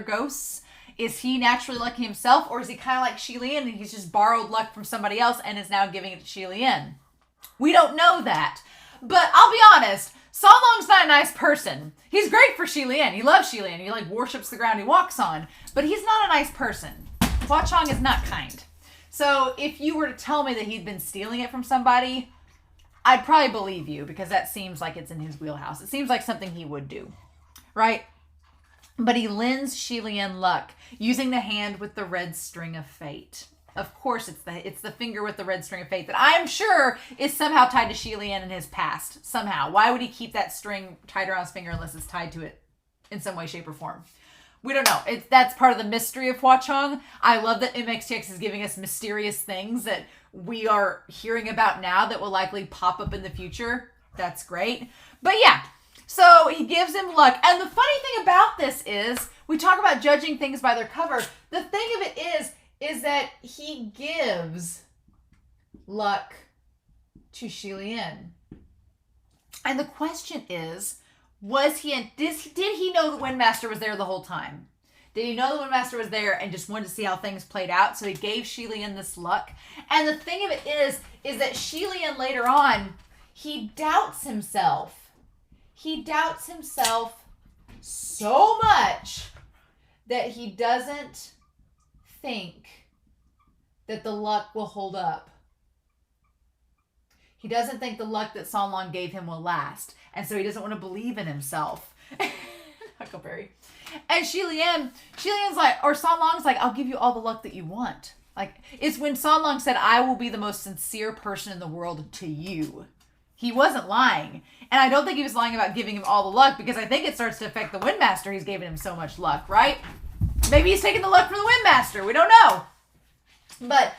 ghosts? Is he naturally lucky himself, or is he kind of like Shelian and he's just borrowed luck from somebody else and is now giving it to Shelian? We don't know that. But I'll be honest, Long's not a nice person. He's great for Shelian. He loves Shelian. He like worships the ground he walks on. But he's not a nice person. Hua Cheng is not kind. So if you were to tell me that he'd been stealing it from somebody, I'd probably believe you, because that seems like it's in his wheelhouse. It seems like something he would do, right? But he lends Shelian luck using the hand with the red string of fate. Of course, it's the finger with the red string of fate that I'm sure is somehow tied to Shelian in his past. Somehow. Why would he keep that string tied around his finger unless it's tied to it in some way, shape, or form? We don't know. That's part of the mystery of Hua Cheng. I love that MXTX is giving us mysterious things that we are hearing about now that will likely pop up in the future. That's great. But yeah, so he gives him luck. And the funny thing about this is, we talk about judging things by their cover. The thing of it is that he gives luck to Shelian. And the question is, did he know the Windmaster was there the whole time? Did he know the Windmaster was there and just wanted to see how things played out? So he gave Shelian this luck. And the thing of it is that Shelian later on, he doubts himself. He doubts himself so much that he doesn't think that the luck will hold up. He doesn't think the luck that Long gave him will last. And so he doesn't want to believe in himself. Huckleberry. And Shelian's like, or Long's like, I'll give you all the luck that you want. Like, it's when Long said, I will be the most sincere person in the world to you. He wasn't lying. And I don't think he was lying about giving him all the luck, because I think it starts to affect the Windmaster. He's giving him so much luck, right? Maybe he's taking the luck from the Windmaster. We don't know. But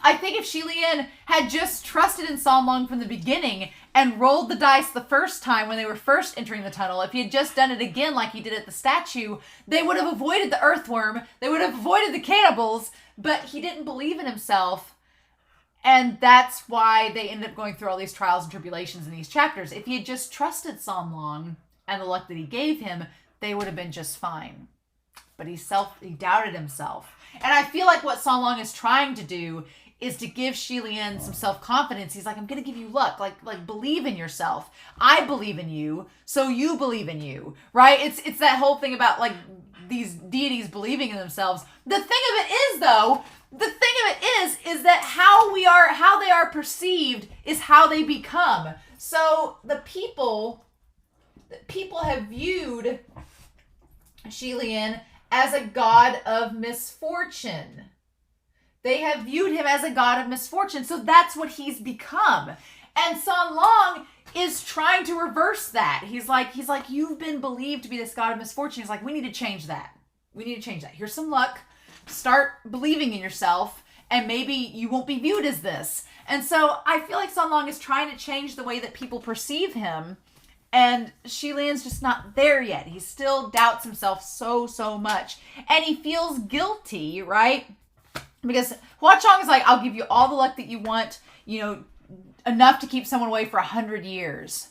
I think if Shelian had just trusted in Long from the beginning and rolled the dice the first time when they were first entering the tunnel, if he had just done it again like he did at the statue, they would have avoided the earthworm, they would have avoided the cannibals, but he didn't believe in himself. And that's why they ended up going through all these trials and tribulations in these chapters. If he had just trusted Long and the luck that he gave him, they would have been just fine. But he doubted himself. And I feel like what Long is trying to do is to give Shelian some self-confidence. He's like, I'm going to give you luck. Like believe in yourself. I believe in you, so you believe in you, right? It's that whole thing about like these deities believing in themselves. The thing of it is, though, is that how they are perceived is how they become. So the people have viewed Shelian as a god of misfortune. They have viewed him as a god of misfortune. So that's what he's become. And Long is trying to reverse that. He's like, you've been believed to be this god of misfortune. He's like, we need to change that. Here's some luck. Start believing in yourself, and maybe you won't be viewed as this. And so I feel like Long is trying to change the way that people perceive him. And Shelian's just not there yet. He still doubts himself so much. And he feels guilty, right? Because Hua Cheng is like, I'll give you all the luck that you want, enough to keep someone away for 100 years.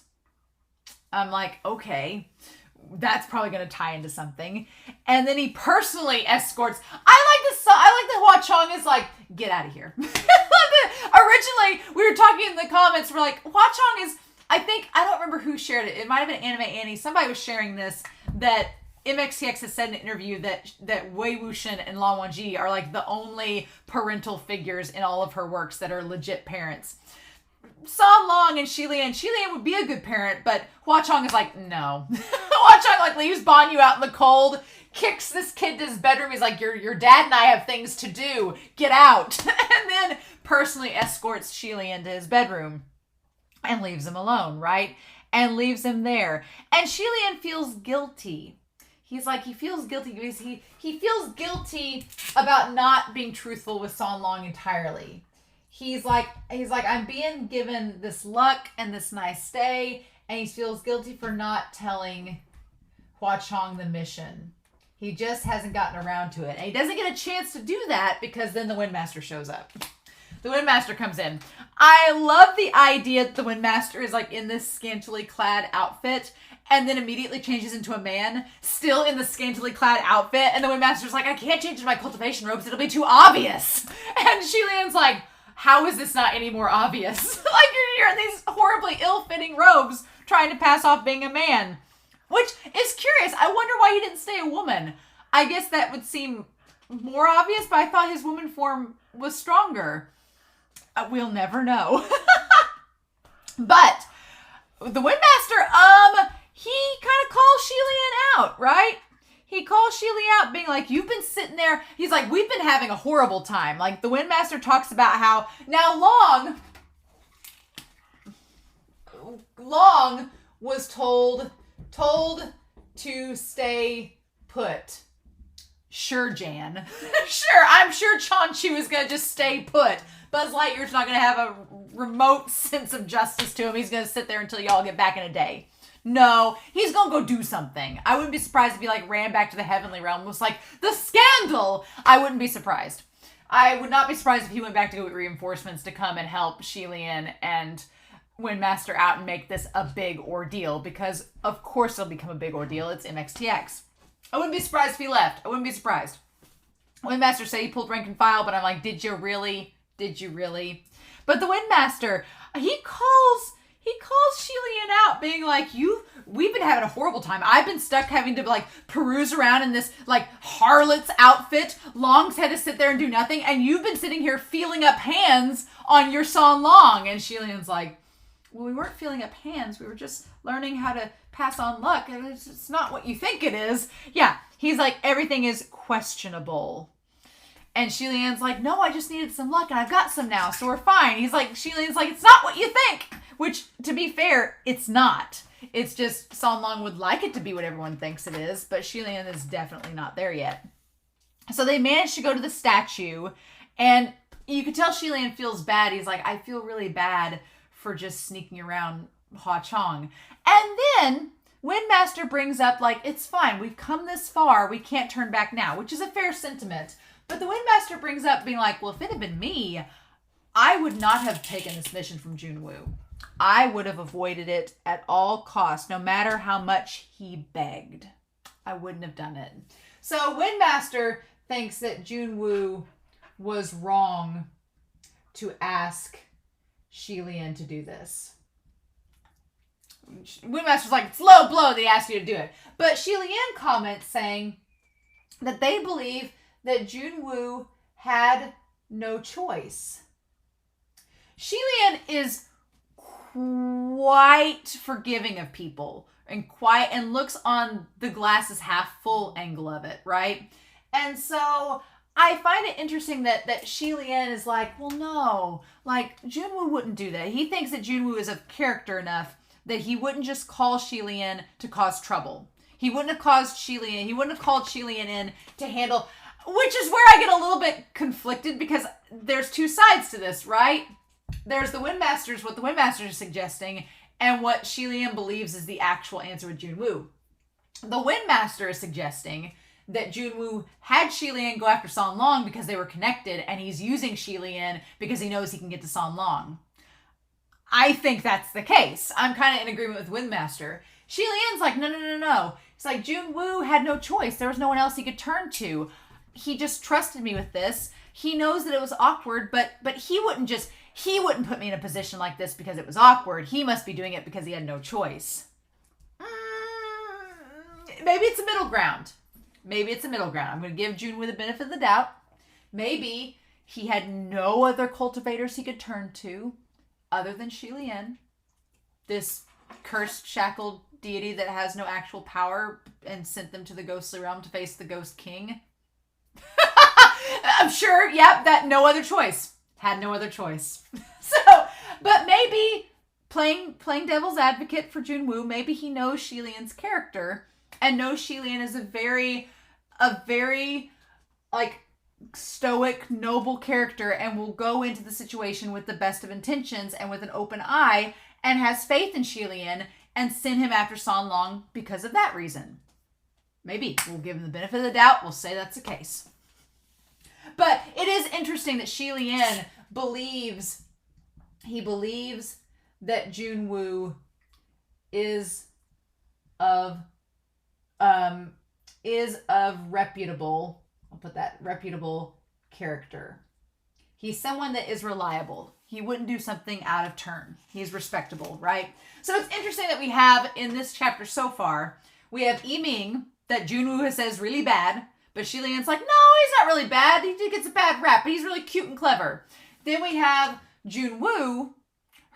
I'm like, okay, that's probably going to tie into something. And then he personally escorts. I like that Hua Cheng is like, get out of here. Originally, we were talking in the comments, we're like, Hua Cheng is, I don't remember who shared it. It might have been Anime Annie. Somebody was sharing this, that MXTX has said in an interview that Wei Wuxian and Lan Wangji are like the only parental figures in all of her works that are legit parents. Long and Shelian would be a good parent, but Hua Cheng is like, no. Hua Cheng like leaves Banyu out in the cold, kicks this kid to his bedroom. He's like, your dad and I have things to do. Get out. And then personally escorts Shelian to his bedroom and leaves him alone, right? And leaves him there. And Shelian feels guilty. He feels guilty because he feels guilty about not being truthful with Long entirely. He's like, I'm being given this luck and this nice stay, and he feels guilty for not telling Hua Cheng the mission. He just hasn't gotten around to it. And he doesn't get a chance to do that because then the Windmaster shows up. The Windmaster comes in. I love the idea that the Windmaster is like in this scantily clad outfit and then immediately changes into a man, still in the scantily clad outfit. And the Windmaster's like, I can't change into my cultivation robes. It'll be too obvious. And Shelian's like, how is this not any more obvious? Like you're in these horribly ill-fitting robes trying to pass off being a man. Which is curious. I wonder why he didn't stay a woman. I guess that would seem more obvious, but I thought his woman form was stronger. We'll never know. But the Windmaster, he kind of calls Shelian out, right? He calls Shelian out being like, you've been sitting there. He's like, we've been having a horrible time. Like, the Windmaster talks about how now Long was told to stay put. Sure, Jan. Sure, I'm sure Chonchu is going to just stay put. Buzz Lightyear's not going to have a remote sense of justice to him. He's going to sit there until y'all get back in a day. No, he's going to go do something. I wouldn't be surprised if he like ran back to the heavenly realm and was like, the scandal! I wouldn't be surprised. I would not be surprised if he went back to go get reinforcements to come and help Shelian and Windmaster out and make this a big ordeal, because of course it'll become a big ordeal. It's MXTX. I wouldn't be surprised if he left. I wouldn't be surprised. Windmaster said he pulled rank and file, but I'm like, did you really? Did you really? But the Windmaster, he calls Shelian out being like, we've been having a horrible time. I've been stuck having to like peruse around in this like harlot's outfit. Long's had to sit there and do nothing. And you've been sitting here feeling up hands on your San Long. And Shelian's like, well, we weren't feeling up hands. We were just learning how to pass on luck. And it's not what you think it is. Yeah. He's like, everything is questionable. And Shelian's like, no, I just needed some luck and I've got some now, so we're fine. Shelian's like, it's not what you think. Which, to be fair, it's not. It's just San Long would like it to be what everyone thinks it is, but Shelian is definitely not there yet. So they managed to go to the statue, and you could tell Shelian feels bad. He's like, I feel really bad for just sneaking around Hua Cheng. And then Windmaster brings up, like, it's fine. We've come this far. We can't turn back now, which is a fair sentiment. But the Windmaster brings up being like, well, if it had been me, I would not have taken this mission from Junwoo. I would have avoided it at all costs, no matter how much he begged. I wouldn't have done it. So Windmaster thinks that Junwoo was wrong to ask Shelian to do this. Windmaster's like, it's low blow that he asked you to do it. But Shelian comments saying that they believe that Junwoo had no choice. Shelian is quite forgiving of people and looks on the glass as half full angle of it, right? And so I find it interesting that Shelian is like, well, no, like Junwoo wouldn't do that. He thinks that Junwoo is of character enough that he wouldn't just call Shelian to cause trouble. He wouldn't have called Shelian in to handle, which is where I get a little bit conflicted because there's two sides to this, right? There's what the Windmasters are suggesting, and what Shelian believes is the actual answer with Junwoo. The Windmaster is suggesting that Junwoo had Shelian go after San Long because they were connected, and he's using Shelian because he knows he can get to San Long. I think that's the case. I'm kind of in agreement with Windmaster. Shelian's like, no. It's like, Junwoo had no choice. There was no one else he could turn to. He just trusted me with this. He knows that it was awkward, but he wouldn't put me in a position like this because it was awkward. He must be doing it because he had no choice. Maybe it's a middle ground. I'm going to give Junwoo the benefit of the doubt. Maybe he had no other cultivators he could turn to other than Shelian, this cursed, shackled deity that has no actual power, and sent them to the ghostly realm to face the ghost king. I'm sure, that no other choice. Had no other choice. But maybe playing devil's advocate for Junwoo, maybe he knows Shelian's character and knows Shelian is a very like stoic, noble character and will go into the situation with the best of intentions and with an open eye and has faith in Shelian and send him after San Long because of that reason. Maybe. We'll give him the benefit of the doubt. We'll say that's the case. But it is interesting that Shelian believes that Junwoo is of reputable, I'll put that, reputable character. He's someone that is reliable. He wouldn't do something out of turn. He's respectable, right? So it's interesting that we have in this chapter so far, we have Yiming that Junwoo has says really bad, but Shelian's like, no, he's not really bad. He gets a bad rap, but he's really cute and clever. Then we have Junwoo,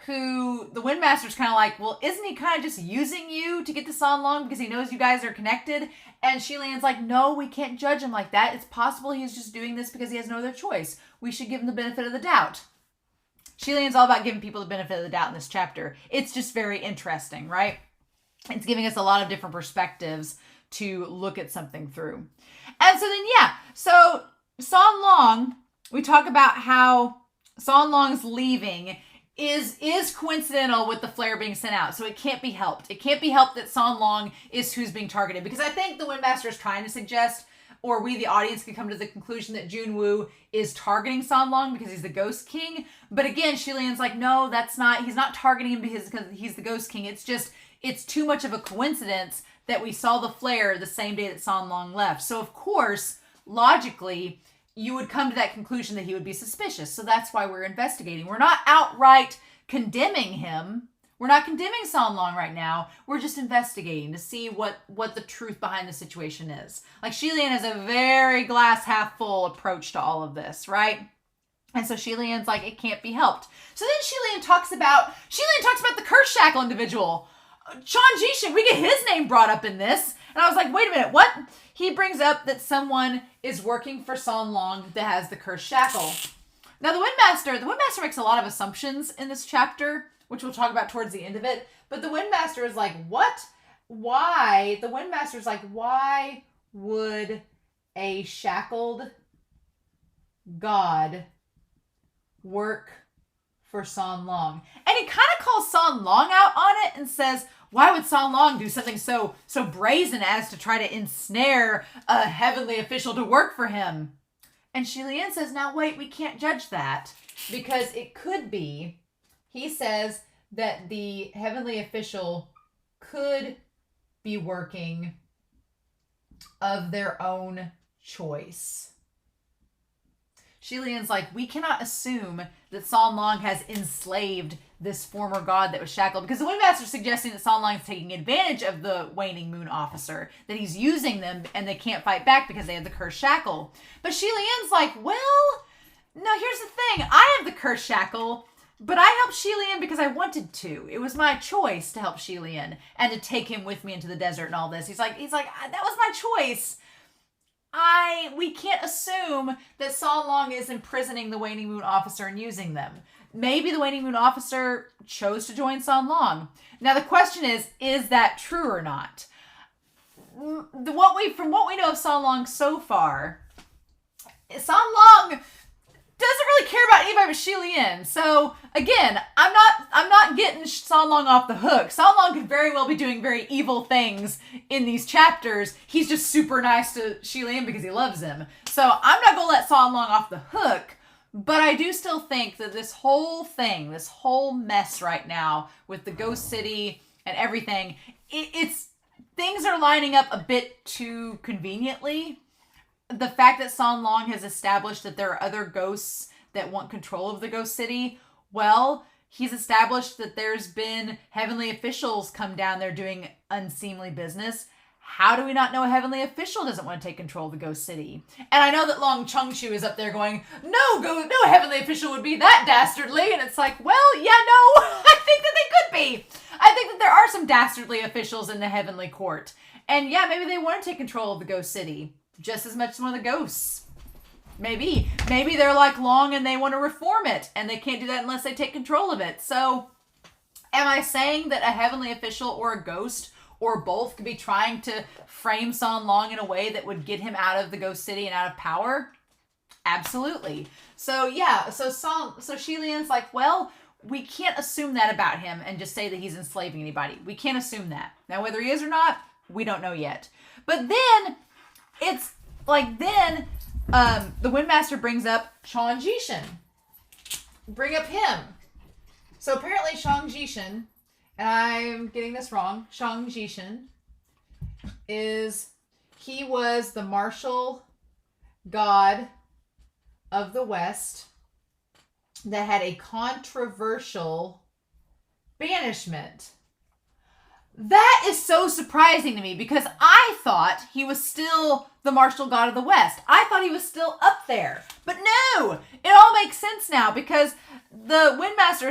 who the Windmaster's kind of like, well, isn't he kind of just using you to get to San Long because he knows you guys are connected? And Shelian's like, no, we can't judge him like that. It's possible he's just doing this because he has no other choice. We should give him the benefit of the doubt. Shelian's all about giving people the benefit of the doubt in this chapter. It's just very interesting, right? It's giving us a lot of different perspectives to look at something through. And so then, yeah, so San Long, we talk about how San Long's leaving is coincidental with the flare being sent out. So it can't be helped. It can't be helped that San Long is who's being targeted. Because I think the Windmaster is trying to suggest, or we, the audience, can come to the conclusion that Junwoo is targeting San Long because he's the Ghost King. But again, Shelian's like, no, that's not, he's not targeting him because he's the Ghost King. It's just, it's too much of a coincidence that we saw the flare the same day that San Long left. So of course, logically, you would come to that conclusion that he would be suspicious. So that's why we're investigating. We're not outright condemning him. We're not condemning San Long right now. We're just investigating to see what the truth behind the situation is. Like, Shelian has a very glass half full approach to all of this, right? And so Shelian's like, it can't be helped. So then Shelian talks about the curse shackle individual. Sean Jishin, we get his name brought up in this. And I was like, wait a minute, what? He brings up that someone is working for San Long that has the cursed shackle. Now, the Windmaster makes a lot of assumptions in this chapter, which we'll talk about towards the end of it. But the Windmaster is like, what? Why? The Windmaster's like, why would a shackled god work for San Long? And he kind of calls San Long out on it and says, why would San Long do something so brazen as to try to ensnare a heavenly official to work for him? And Shelian says, now wait, we can't judge that because it could be, he says that the heavenly official could be working of their own choice. Shelian's like, we cannot assume that San Long has enslaved this former god that was shackled, because the Windmaster is suggesting that San Long is taking advantage of the Waning Moon officer, that he's using them and they can't fight back because they have the cursed shackle. But Shelian's like, well, no, here's the thing. I have the cursed shackle, but I helped Shelian because I wanted to. It was my choice to help Shelian and to take him with me into the desert and all this. He's like, that was my choice. We can't assume that San Long is imprisoning the Waning Moon officer and using them. Maybe the Waning Moon officer chose to join San Long. Now the question is that true or not? From what we know of San Long so far, San Long doesn't really care about anybody but Shelian. So again, I'm not getting San Long off the hook. San Long could very well be doing very evil things in these chapters. He's just super nice to Shelian because he loves him. So I'm not gonna let San Long off the hook. But I do still think that this whole thing, this whole mess right now with the Ghost City and everything, it's things are lining up a bit too conveniently. The fact that San Long has established that there are other ghosts that want control of the Ghost City, well, he's established that there's been heavenly officials come down there doing unseemly business. How do we not know a heavenly official doesn't want to take control of the Ghost City? And I know that Long Chungshu is up there going, no heavenly official would be that dastardly. And it's like, well, yeah, no, I think that they could be. I think that there are some dastardly officials in the heavenly court. And yeah, maybe they want to take control of the Ghost City just as much as one of the ghosts. Maybe they're like Long and they want to reform it and they can't do that unless they take control of it. So am I saying that a heavenly official or a ghost or both could be trying to frame San Long in a way that would get him out of the Ghost City and out of power? Absolutely. So yeah, so Shelian's like, well, we can't assume that about him and just say that he's enslaving anybody. We can't assume that. Now, whether he is or not, we don't know yet. But then, it's like, the Windmaster brings up Sean Jishin. Bring up him. So apparently Sean Jishin, and I'm getting this wrong, Sean Jishin he was the martial god of the West that had a controversial banishment. That is so surprising to me because I thought he was still the martial god of the West. I thought he was still up there. But no, it all makes sense now because the Windmaster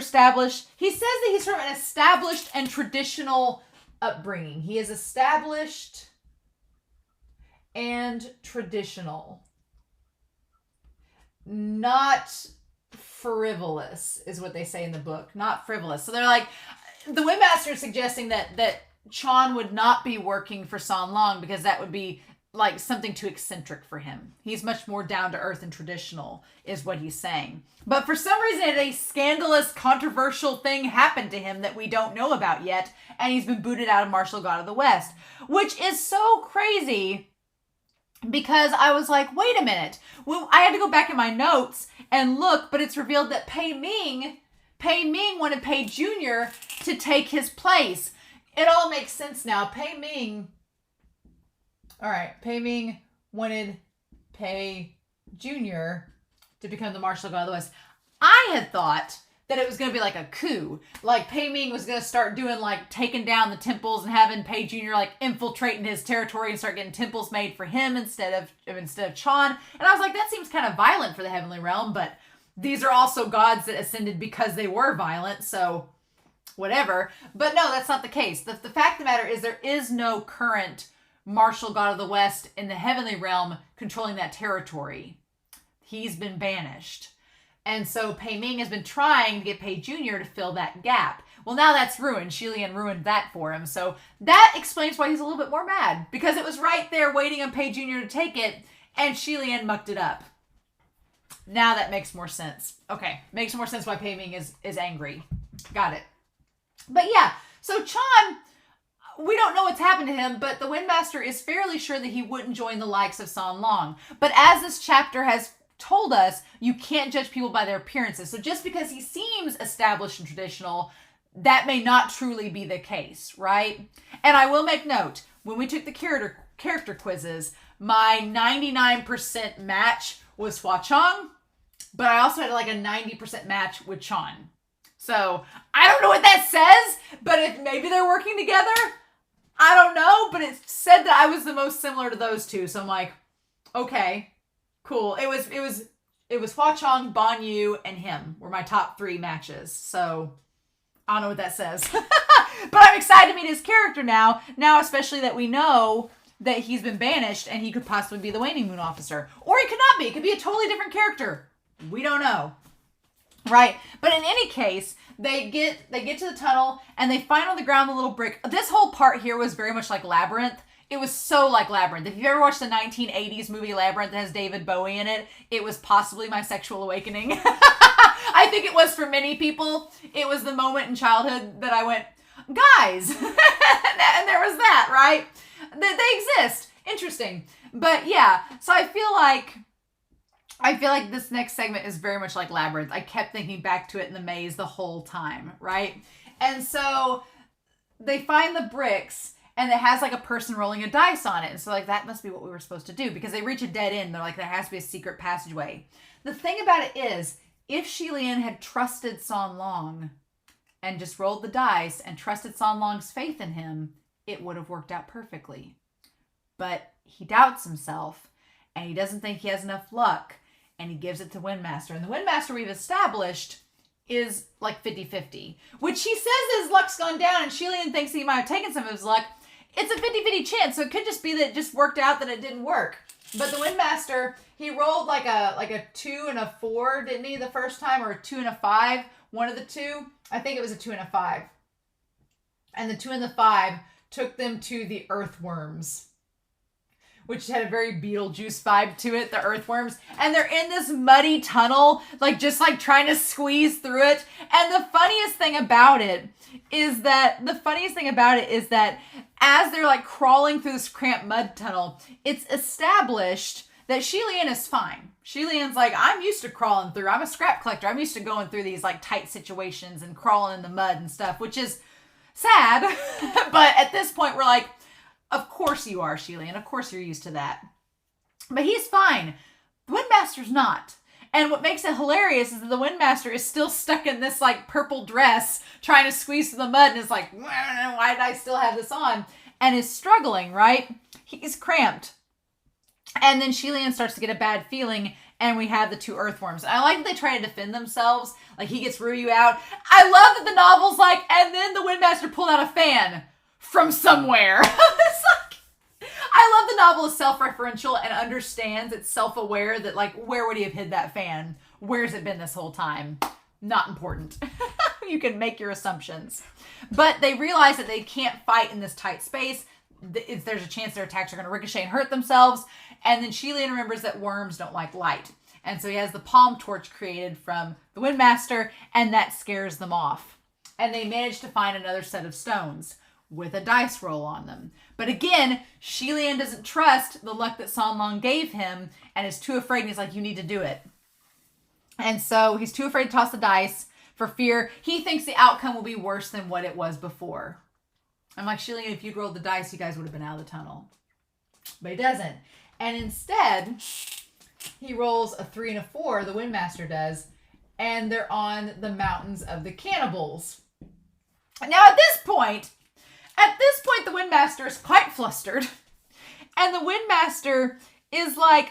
he says that he's from an established and traditional upbringing. He is established and traditional. Not frivolous is what they say in the book. Not frivolous. So they're like, the Windmaster is suggesting that Chon would not be working for San Long because that would be like something too eccentric for him. He's much more down to earth and traditional is what he's saying. But for some reason, a scandalous, controversial thing happened to him that we don't know about yet. And he's been booted out of Martial God of the West, which is so crazy because I was like, wait a minute. Well, I had to go back in my notes and look, but it's revealed that Pei Ming wanted Pei Jr. to take his place. It all makes sense now. Pei Ming wanted Pei Jr. to become the Martial God of the West. I had thought that it was going to be like a coup. Like Pei Ming was going to start doing like taking down the temples and having Pei Jr. like infiltrating his territory and start getting temples made for him instead of Chon. And I was like, that seems kind of violent for the Heavenly Realm, but these are also gods that ascended because they were violent, so whatever. But no, that's not the case. The fact of the matter is there is no current Martial God of the West in the Heavenly Realm controlling that territory. He's been banished. And so Pei Ming has been trying to get Pei Jr. to fill that gap. Well, now that's ruined. Shelian ruined that for him. So that explains why he's a little bit more mad. Because it was right there waiting on Pei Jr. to take it, and Shelian mucked it up. Now that makes more sense. Okay, makes more sense why Pei Ming is angry. Got it. But yeah, so Chon, we don't know what's happened to him, but the Windmaster is fairly sure that he wouldn't join the likes of San Long. But as this chapter has told us, you can't judge people by their appearances. So just because he seems established and traditional, that may not truly be the case, right? And I will make note, when we took the character quizzes, my 99% match was Hua Cheng, but I also had like a 90% match with Chon. So I don't know what that says, but if maybe they're working together, I don't know, but it said that I was the most similar to those two. So I'm like, okay, cool. It was Hua Cheng, Ban Yu, and him were my top 3 matches. So I don't know what that says, but I'm excited to meet his character now. Now, especially that we know that he's been banished and he could possibly be the Waning Moon officer. Or he could not be. It could be a totally different character. We don't know. Right? But in any case, they get to the tunnel and they find on the ground the little brick. This whole part here was very much like Labyrinth. It was so like Labyrinth. If you've ever watched the 1980s movie Labyrinth that has David Bowie in it, it was possibly my sexual awakening. I think it was for many people. It was the moment in childhood that I went, guys! And there was that, right? They exist. Interesting. But yeah, so I feel like this next segment is very much like Labyrinth. I kept thinking back to it in the maze the whole time, right? And so they find the bricks and it has like a person rolling a dice on it. And so like that must be what we were supposed to do because they reach a dead end. They're like, there has to be a secret passageway. The thing about it is, if Shelian had trusted San Long and just rolled the dice and trusted San Long's faith in him, it would have worked out perfectly. But he doubts himself and he doesn't think he has enough luck and he gives it to Windmaster. And the Windmaster we've established is like 50-50, which he says his luck's gone down and Shelian thinks he might have taken some of his luck. It's a 50-50 chance, so it could just be that it just worked out that it didn't work. But the Windmaster, he rolled like a 2 and a 4, didn't he, the first time? Or a 2 and a 5, one of the two. I think it was a 2 and a 5. And the 2 and the 5 took them to the earthworms, which had a very Beetlejuice vibe to it, the earthworms. And they're in this muddy tunnel, just trying to squeeze through it. And the funniest thing about it is that as they're crawling through this cramped mud tunnel, it's established that Shelian is fine. Shelian's like, I'm used to crawling through. I'm a scrap collector. I'm used to going through these tight situations and crawling in the mud and stuff, which is sad. But at this point, we're like, of course you are, Shelian. Of course you're used to that. But he's fine. The Windmaster's not. And what makes it hilarious is that the Windmaster is still stuck in this like purple dress trying to squeeze through the mud and is like, why did I still have this on? And is struggling, right? He's cramped. And then Shelian starts to get a bad feeling, and we have the two earthworms. And I like that they try to defend themselves. Like, he gets Ryu out. I love that the novel's like, and then the Windmaster pulled out a fan from somewhere. It's like, I love the novel is self-referential and understands, it's self-aware that, like, where would he have hid that fan? Where's it been this whole time? Not important. You can make your assumptions. But they realize that they can't fight in this tight space. There's a chance their attacks are going to ricochet and hurt themselves. And then Shelian remembers that worms don't like light. And so he has the palm torch created from the Windmaster, and that scares them off. And they manage to find another set of stones with a dice roll on them. But again, Shelian doesn't trust the luck that San Long gave him and is too afraid, and he's like, you need to do it. And so he's too afraid to toss the dice for fear. He thinks the outcome will be worse than what it was before. I'm like, Shelian, if you'd rolled the dice, you guys would have been out of the tunnel. But he doesn't. And instead, he rolls a 3 and a 4, the Windmaster does, and they're on the mountains of the cannibals. Now, at this point, the Windmaster is quite flustered. And the Windmaster is like,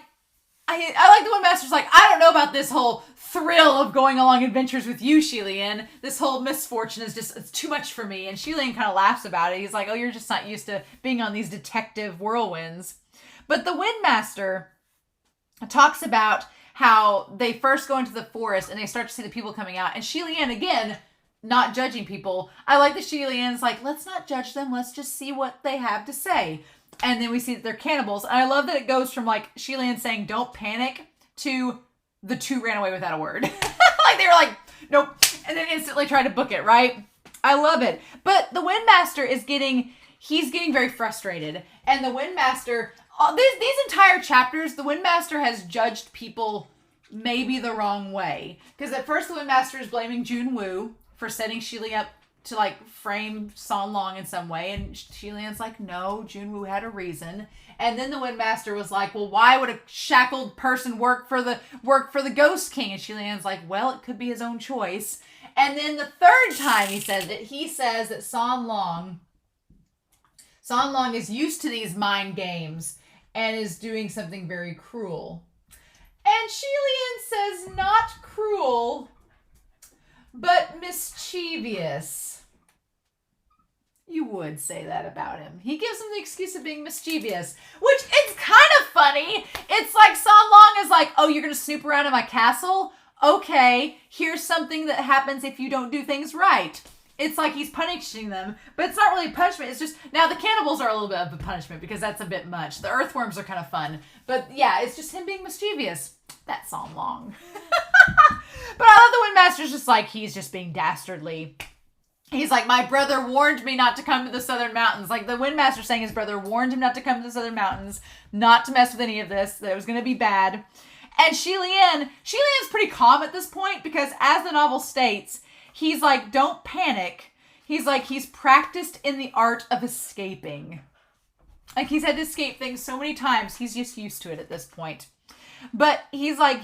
I like the Windmaster's like, I don't know about this whole thrill of going along adventures with you, Shelian. This whole misfortune is just, it's too much for me. And Shelian kind of laughs about it. He's like, oh, you're just not used to being on these detective whirlwinds. But the Windmaster talks about how they first go into the forest and they start to see the people coming out. And Shelian, again, not judging people. I like that Shelian's like, let's not judge them. Let's just see what they have to say. And then we see that they're cannibals. And I love that it goes from like Shelian saying, don't panic, to the two ran away without a word. Like they were like, nope. And then instantly try to book it, right? I love it. But the Windmaster is he's getting very frustrated. And the Windmaster, these entire chapters, the Windmaster has judged people maybe the wrong way. Because at first the Windmaster is blaming Junwoo for setting Shelian up to like frame San Long in some way. And Shelian's like, no, Junwoo had a reason. And then the Windmaster was like, well, why would a shackled person work for the Ghost King? And Shelian's like, well, it could be his own choice. And then the third time he says that San Long is used to these mind games and is doing something very cruel. And Shelian says not cruel, but mischievous. You would say that about him. He gives him the excuse of being mischievous, which it's kind of funny. It's like San Long is like, oh, you're going to snoop around in my castle? Okay, here's something that happens if you don't do things right. It's like he's punishing them, but it's not really a punishment. It's just, now the cannibals are a little bit of a punishment because that's a bit much. The earthworms are kind of fun, but yeah, it's just him being mischievous. That's San Long. But I love the Windmaster's just like, he's just being dastardly. He's like, my brother warned me not to come to the Southern Mountains. Like the Windmaster saying his brother warned him not to come to the Southern Mountains, not to mess with any of this, that it was going to be bad. And Shelian's pretty calm at this point because as the novel states, he's like, don't panic. He's like, he's practiced in the art of escaping. Like he's had to escape things so many times. He's just used to it at this point. But he's like,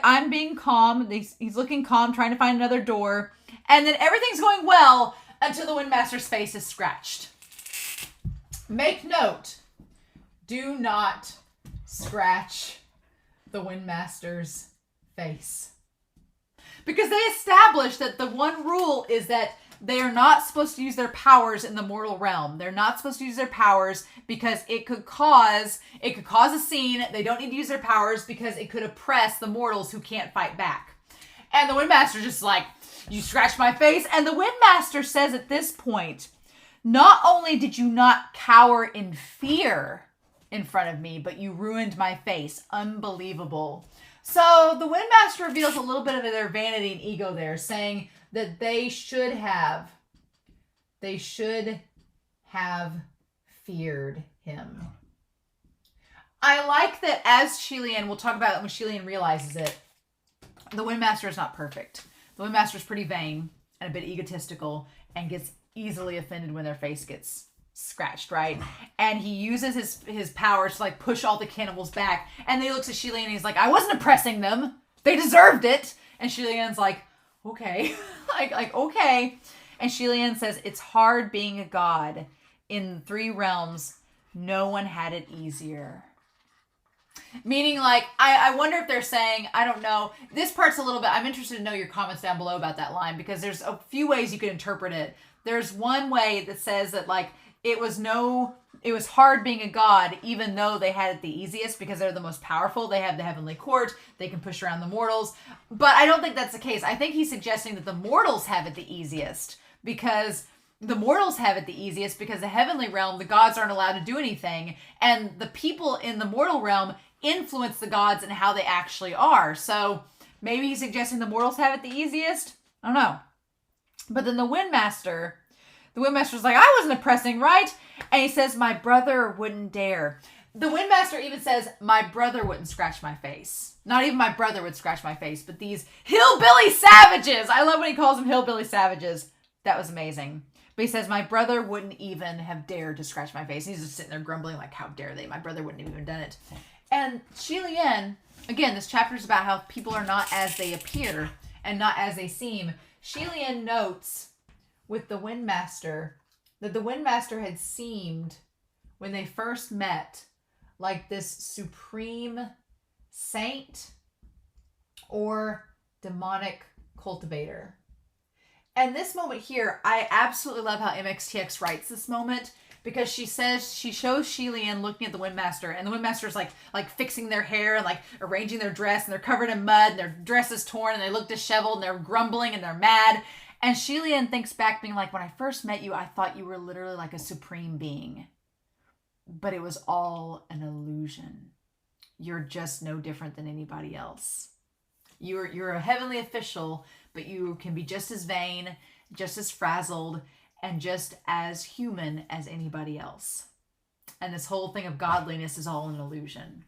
I'm being calm. He's looking calm, trying to find another door. And then everything's going well until the Windmaster's face is scratched. Make note, do not scratch the Windmaster's face. Because they established that the one rule is that they are not supposed to use their powers in the mortal realm. They're not supposed to use their powers because it could cause a scene. They don't need to use their powers because it could oppress the mortals who can't fight back. And the Windmaster's just like, you scratched my face. And the Windmaster says at this point, not only did you not cower in fear in front of me, but you ruined my face. Unbelievable. So the Windmaster reveals a little bit of their vanity and ego there, saying that they should have feared him. I like that as Shelian, we'll talk about it when Shelian realizes it, the Windmaster is not perfect. The Windmaster is pretty vain and a bit egotistical and gets easily offended when their face gets scratched, right? And he uses his powers to like push all the cannibals back. And then he looks at Shelian and he's like, I wasn't oppressing them. They deserved it. And Shelian's like, okay. like, okay. And Shelian says, it's hard being a god. In 3 realms, no one had it easier. Meaning, like, I wonder if they're saying, I don't know. This part's a little bit, I'm interested to know your comments down below about that line, because there's a few ways you could interpret it. There's one way that says that, like, it was hard being a god, even though they had it the easiest, because they're the most powerful. They have the heavenly court. They can push around the mortals. But I don't think that's the case. I think he's suggesting that the mortals have it the easiest, because the mortals have it the easiest, because the heavenly realm, the gods aren't allowed to do anything. And the people in the mortal realm influence the gods and how they actually are. So maybe he's suggesting the mortals have it the easiest. I don't know. But then the Windmaster's like, I wasn't oppressing, right? And he says, my brother wouldn't dare. The Windmaster even says, my brother wouldn't scratch my face. Not even my brother would scratch my face, but these hillbilly savages. I love when he calls them hillbilly savages. That was amazing. But he says, my brother wouldn't even have dared to scratch my face. He's just sitting there grumbling like, how dare they? My brother wouldn't have even done it. And Shelian, again, this chapter is about how people are not as they appear and not as they seem. Shelian notes with the Windmaster that the Windmaster had seemed, when they first met, like this supreme saint or demonic cultivator. And this moment here, I absolutely love how MXTX writes this moment, because she shows Shelian looking at the Windmaster, and the Windmaster's like fixing their hair and like arranging their dress, and they're covered in mud and their dress is torn and they look disheveled and they're grumbling and they're mad. And Shelian thinks back, being like, when I first met you, I thought you were literally like a supreme being, but it was all an illusion. You're just no different than anybody else. You're a heavenly official, but you can be just as vain, just as frazzled, and just as human as anybody else. And this whole thing of godliness is all an illusion,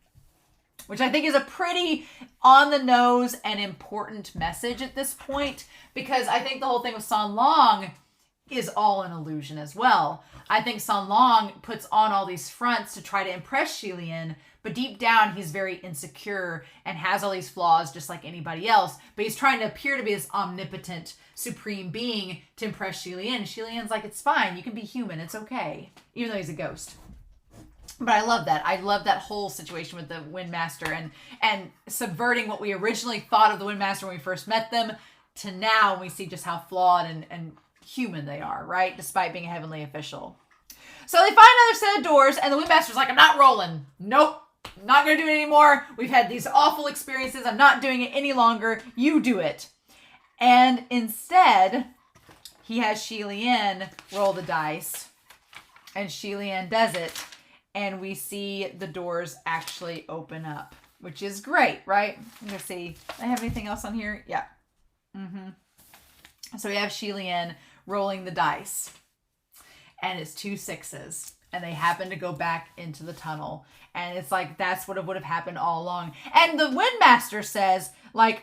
which I think is a pretty on the nose and important message at this point, because I think the whole thing with San Long is all an illusion as well. I think San Long puts on all these fronts to try to impress Shelian, but deep down he's very insecure and has all these flaws just like anybody else, but he's trying to appear to be this omnipotent supreme being to impress Shelian. Shelian's like, it's fine, you can be human, it's okay, even though he's a ghost. But I love that. I love that whole situation with the Windmaster and subverting what we originally thought of the Windmaster when we first met them to now when we see just how flawed and human they are, right? Despite being a heavenly official. So they find another set of doors, and the Windmaster's like, I'm not rolling. Nope. Not going to do it anymore. We've had these awful experiences. I'm not doing it any longer. You do it. And instead, he has Shelian roll the dice, and Shelian does it. And we see the doors actually open up, which is great, right? Let's see. Do I have anything else on here? Yeah. So we have Shelian rolling the dice, and it's 2 6s, and they happen to go back into the tunnel. And it's like, that's what would have happened all along. And the Windmaster says, like,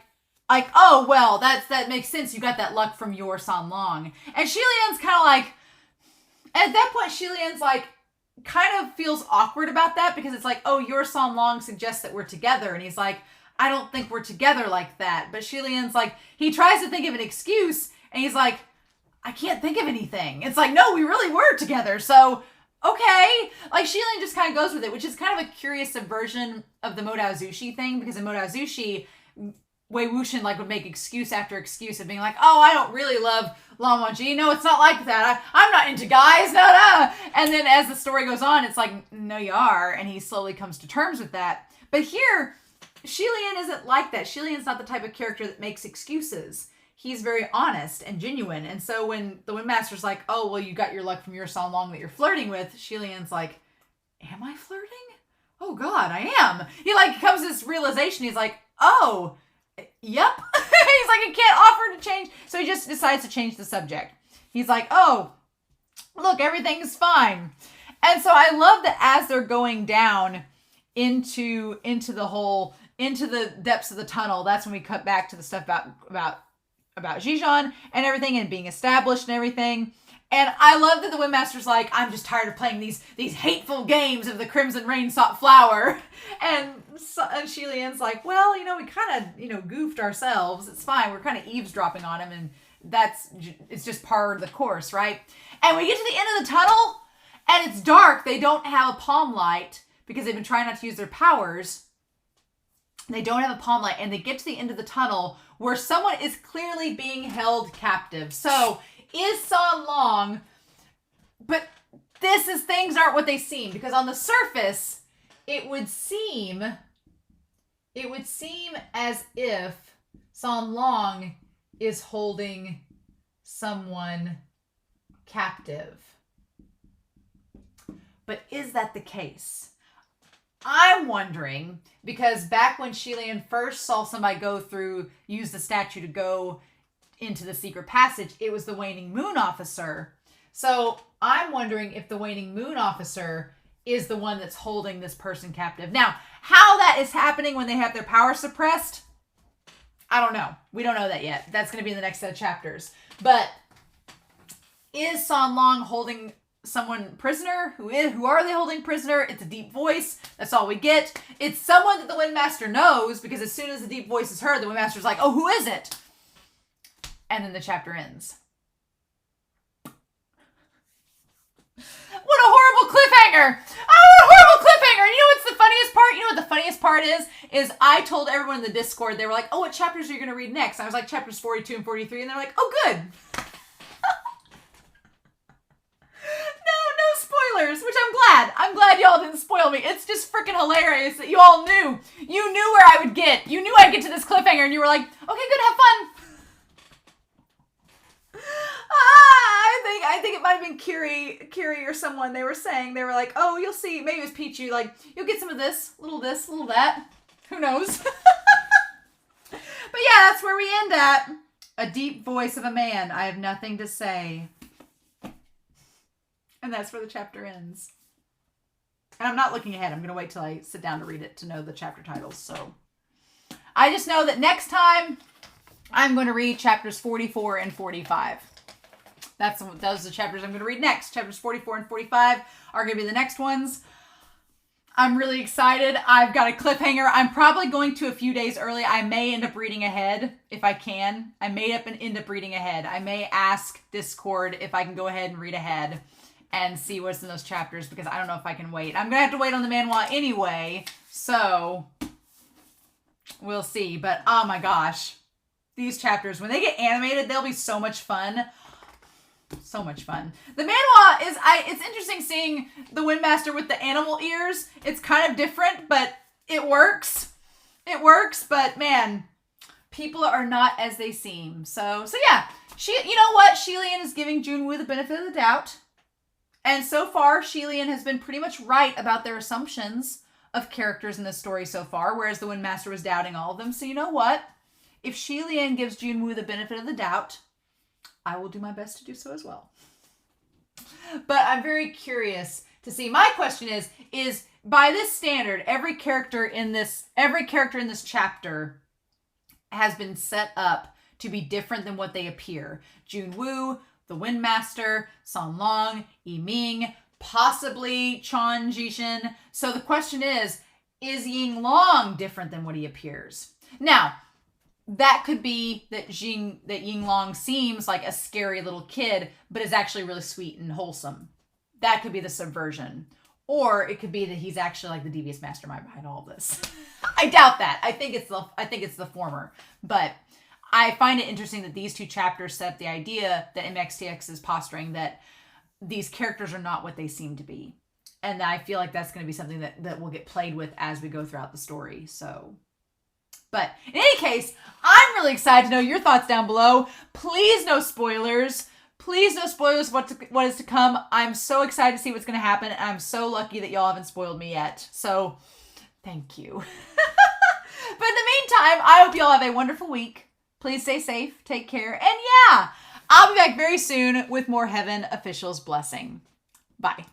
oh, well, that makes sense. You got that luck from your San Long. And Shelian's kind of like, at that point, Shelian's like, kind of feels awkward about that, because it's like, oh, your San Long suggests that we're together. And he's like, I don't think we're together like that. But Shelian's like, he tries to think of an excuse, and he's like, I can't think of anything. It's like, no, we really were together. So, okay. Like, Shelian just kind of goes with it, which is kind of a curious subversion of the Modao Zushi thing, because in Modao Zushi, Wei Wuxian like would make excuse after excuse of being like, oh, I don't really love Lan Wangji. No, it's not like that. I'm not into guys. No. And then as the story goes on, it's like, no, you are. And he slowly comes to terms with that. But here, Shelian isn't like that. Shelian's not the type of character that makes excuses. He's very honest and genuine. And so when the Windmaster's like, oh, well, you got your luck from your San Long that you're flirting with, Shelian's like, am I flirting? Oh, God, I am. He like comes to this realization. He's like, oh, yep. He's like, I can't offer to change. So he just decides to change the subject. He's like, oh, look, everything's fine. And so I love that as they're going down into the depths of the tunnel, that's when we cut back to the stuff about Zhejian and everything and being established and everything. And I love that the Windmaster's like, I'm just tired of playing these hateful games of the Crimson Rain sought flower. And Shelian's like, well, we kind of, goofed ourselves. It's fine. We're kind of eavesdropping on him. And it's just part of the course, right? And we get to the end of the tunnel and it's dark. They don't have a palm light because they've been trying not to use their powers. They don't have a palm light, and they get to the end of the tunnel where someone is clearly being held captive. So is San Long, but things aren't what they seem, because on the surface it would seem as if San Long is holding someone captive. But is that the case? I'm wondering, because back when Shelian first saw somebody use the statue to go into the secret passage, it was the Waning Moon officer. So I'm wondering if the Waning Moon officer is the one that's holding this person captive. Now, how that is happening when they have their power suppressed, I don't know. We don't know that yet. That's going to be in the next set of chapters. But is San Long holding someone prisoner? Who are they holding prisoner? It's a deep voice. That's all we get. It's someone that the Windmaster knows, because as soon as the deep voice is heard, the Windmaster's like, oh, who is it? And then the chapter ends. What a horrible cliffhanger! Oh, what a horrible cliffhanger! And you know what's the funniest part? You know what the funniest part is? Is I told everyone in the Discord, they were like, oh, what chapters are you going to read next? And I was like, chapters 42 and 43. And they're like, oh, good. No spoilers, which I'm glad. I'm glad y'all didn't spoil me. It's just freaking hilarious that you all knew. You knew where I would get. You knew I'd get to this cliffhanger, and you were like, okay, good, have fun. I think it might have been Kiri or someone. They were like, oh, you'll see. Maybe it was Pichu. Like, you'll get some of this, little that. Who knows? But yeah, that's where we end at. A deep voice of a man. I have nothing to say. And that's where the chapter ends. And I'm not looking ahead. I'm going to wait till I sit down to read it to know the chapter titles. So I just know that next time I'm going to read chapters 44 and 45. Those are the chapters I'm going to read next. Chapters 44 and 45 are going to be the next ones. I'm really excited. I've got a cliffhanger. I'm probably going to a few days early. I may end up reading ahead if I can. I may end up reading ahead. I may ask Discord if I can go ahead and read ahead and see what's in those chapters, because I don't know if I can wait. I'm going to have to wait on the manhwa anyway, so we'll see. But oh my gosh, these chapters, when they get animated, they'll be so much fun. So much fun. The manhwa is, it's interesting seeing the Windmaster with the animal ears. It's kind of different, but it works. It works, but man, people are not as they seem. So yeah, you know what? Shelian is giving Junwoo the benefit of the doubt. And so far, Shelian has been pretty much right about their assumptions of characters in this story so far, whereas the Windmaster was doubting all of them. So you know what? If Shelian gives Junwoo the benefit of the doubt, I will do my best to do so as well. But I'm very curious to see. My question is by this standard, every character in this chapter has been set up to be different than what they appear. Junwoo, the Windmaster, San Long, Yiming, possibly Chan Jishin. So the question is Ying Lang different than what he appears? Now, that could be that Ying Lang seems like a scary little kid, but is actually really sweet and wholesome. That could be the subversion. Or it could be that he's actually like the devious mastermind behind all of this. I doubt that. I think it's the former. But I find it interesting that these two chapters set up the idea that MXTX is posturing that these characters are not what they seem to be. And I feel like that's going to be something that will get played with as we go throughout the story. So, but in any case, I'm really excited to know your thoughts down below. Please no spoilers. Please no spoilers what is to come. I'm so excited to see what's going to happen. And I'm so lucky that y'all haven't spoiled me yet. So thank you. But in the meantime, I hope y'all have a wonderful week. Please stay safe, take care, and yeah, I'll be back very soon with more Heaven Officials Blessing. Bye.